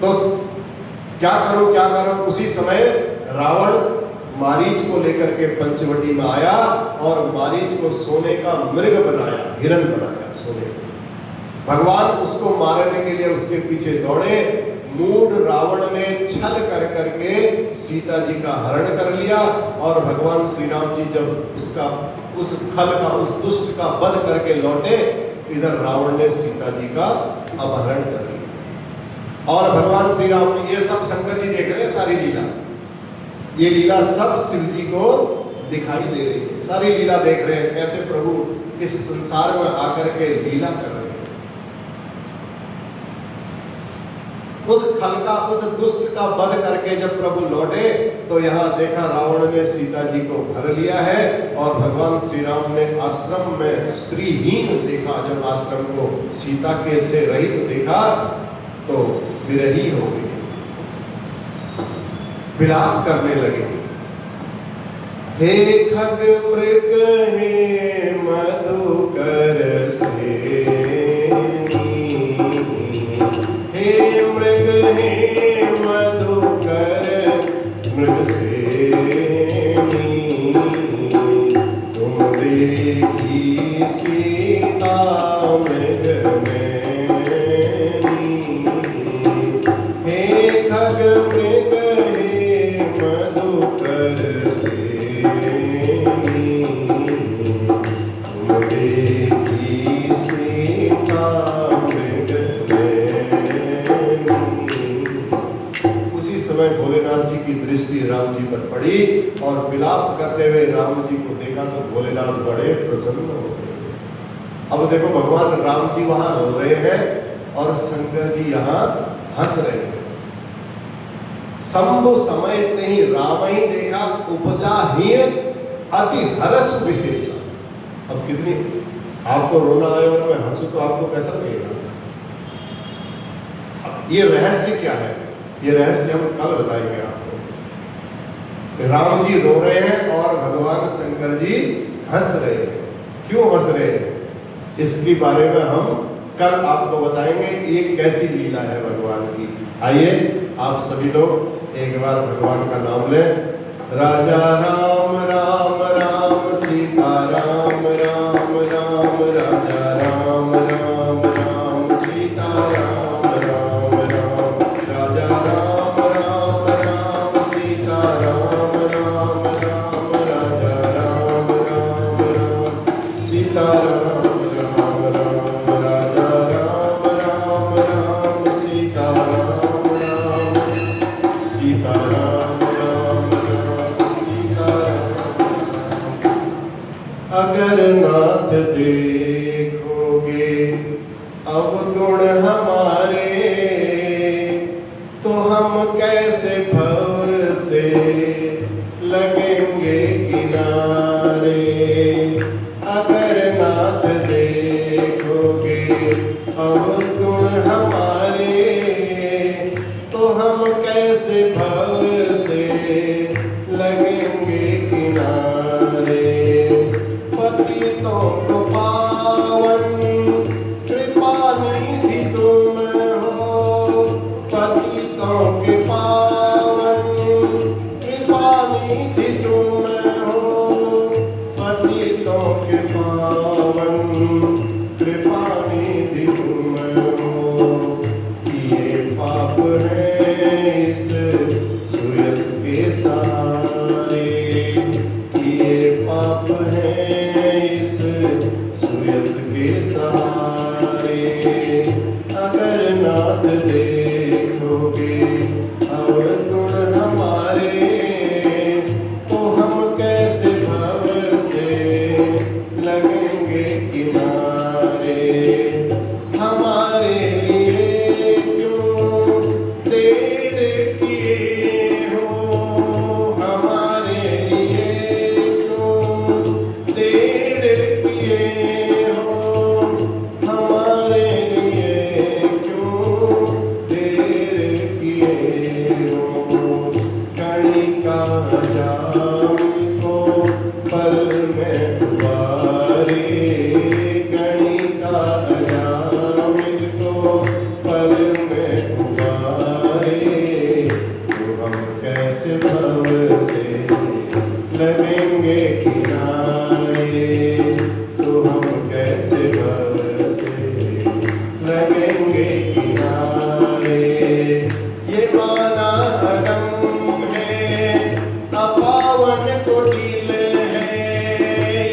तो क्या करूं। उसी समय रावण मारीच को लेकर के पंचवटी में आया और मारीच को सोने का मृग बनाया, हिरण बनाया सोने का। भगवान उसको मारने के लिए उसके पीछे दौड़े। मूढ़ रावण ने छल कर करके सीता जी का हरण कर लिया और भगवान श्री राम जी जब उस खल का, उस दुष्ट का वध करके लौटे, इधर रावण ने सीता जी का अपहरण कर लिया। और भगवान श्री राम, ये सब शंकर जी देख रहे हैं सारी लीला, ये लीला सब शिव जी को दिखाई दे रही है। सारी लीला देख रहे हैं कैसे प्रभु इस संसार में आकर के लीला कर रहे हैं। उस खल का, उस दुष्ट का वध करके जब प्रभु लौटे तो यहाँ देखा रावण ने सीता जी को भर लिया है और भगवान श्री राम ने आश्रम में श्रीहीन देखा। जब आश्रम को सीता के से रहित देखा तो विरही हो गई, विलाप करने लगे। हे खग मृग हे मधुकर श्रेणी, हे मृग हे मधुकर मृग श्रेणी, तुम देखी सीता मृग मैनी, हे खग मृग हे मधुकर श्रेणी, तुम देखी सीता मृग मैनी। उसी समय भोलेनाथ जी की दृष्टि राम जी पर पड़ी और विलाप करते हुए राम जी को देखा तो भोलेनाथ बड़े प्रसन्न हो गए। अब देखो भगवान राम जी वहां रो रहे हैं और शंकर जी यहाँ हंस रहे हैं। शंभु समय नहीं राम ही देखा उपजा ही अति हरस विशेष। अब कितनी आपको रोना आए और मैं हंसू तो आपको कैसा लगेगा? ये रहस्य क्या है? ये रहस्य हम कल बताएंगे आपको। राम जी रो रहे हैं और भगवान शंकर जी हंस रहे हैं। क्यों हंस रहे हैं इसके बारे में हम कल आपको बताएंगे। ये कैसी लीला है भगवान की। आइए आप सभी लोग एक बार भगवान का नाम लें। राजा राम राम राम सीता राम राम राम, राजा राम राम राम सीता राम राम राम, राजा राम राम राम सीता राम राम राम, राजा राम राम राम सीता राम राम राम, राजा राम राम राम सीता राम राम, सीता राम राम राम सीता राम। अगर नाथ देखोगे अवगुण हमारे, तो हम कैसे भव से लगेंगे किनारे। अगर नाथ देखोगे अवगुण हमारे, तो हम कैसे भव से लगेंगे किनारे। पतितों को पावन कृपा निधि तुम हो, पतितों के पावन कृपा निधि तुम हो, पतितों के पावन कृपा निधि तुम हो। ये पाप है इस सुयस के सारे, ये पाप है इस सुयस के सहारे। अगर नाथ देखोगे अवगुण हमारे, तो हम कैसे भव से लगेंगे किनारे। हमारे लिए क्यों देर किए हो, हमारे लिए क्यों देर किए हो, हमारे लिए क्यों देर किए हो। कणिका जाम को पल में उबारे, कणिका जाम को पल में उबारे। तो हम कैसे भव से लगेंगे किनारे, तो हम कैसे भव से लगेंगे किनारे। ये माना अगम है अपावन कुटिल है,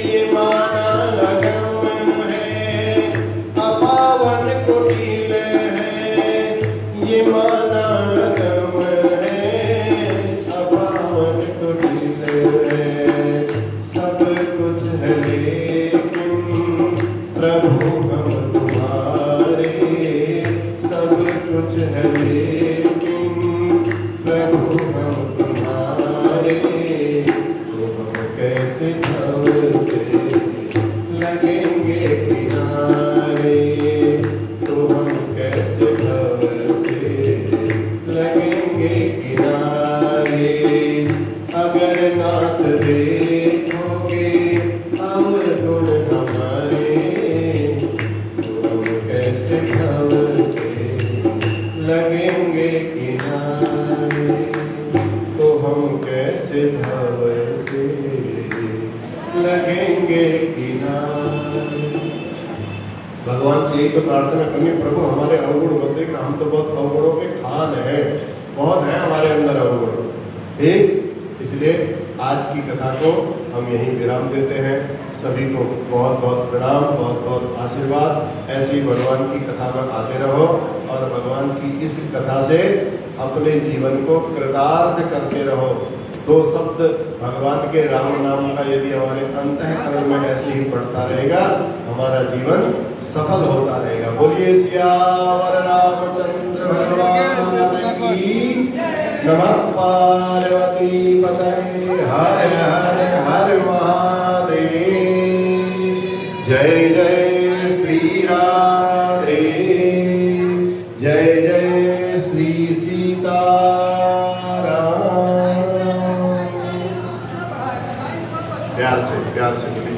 ये माना अगम है अपावन कुटिल है, ये माना अगम है अपावन कुटिल है। सब कुछ है लेकिन प्रभु हम तुम्हारे, सब कुछ है लेकिन प्रभु हम तुम्हारे। तो हम कैसे भव से लगेंगे किनारे, तो हम कैसे भव से लगेंगे किनारे। अगर नाथ दे लगेंगे किनारे। भगवान से यही तो प्रार्थना करनी, प्रभु हमारे अवगुण मत देखना, हम तो बहुत अवगुणों के खान हैं, बहुत है हमारे अंदर अवगुण। ठीक, इसलिए आज की कथा को हम यहीं विराम देते हैं। सभी को बहुत बहुत प्रणाम, बहुत बहुत आशीर्वाद। ऐसे ही भगवान की कथा में आते रहो और भगवान की इस कथा से अपने जीवन को कृतार्थ करते रहो। 2 शब्द भगवान के राम नाम का यदि हमारे अंतःकरण में ऐसे ही बढ़ता रहेगा, हमारा जीवन सफल होता रहेगा। बोलिए सियावर रामचंद्र भगवान की। नमः पार्वती पतये हर हर हर महादेव। जय जय श्री राधे, जय जय श्री सीताराम। प्यार से बोलिए।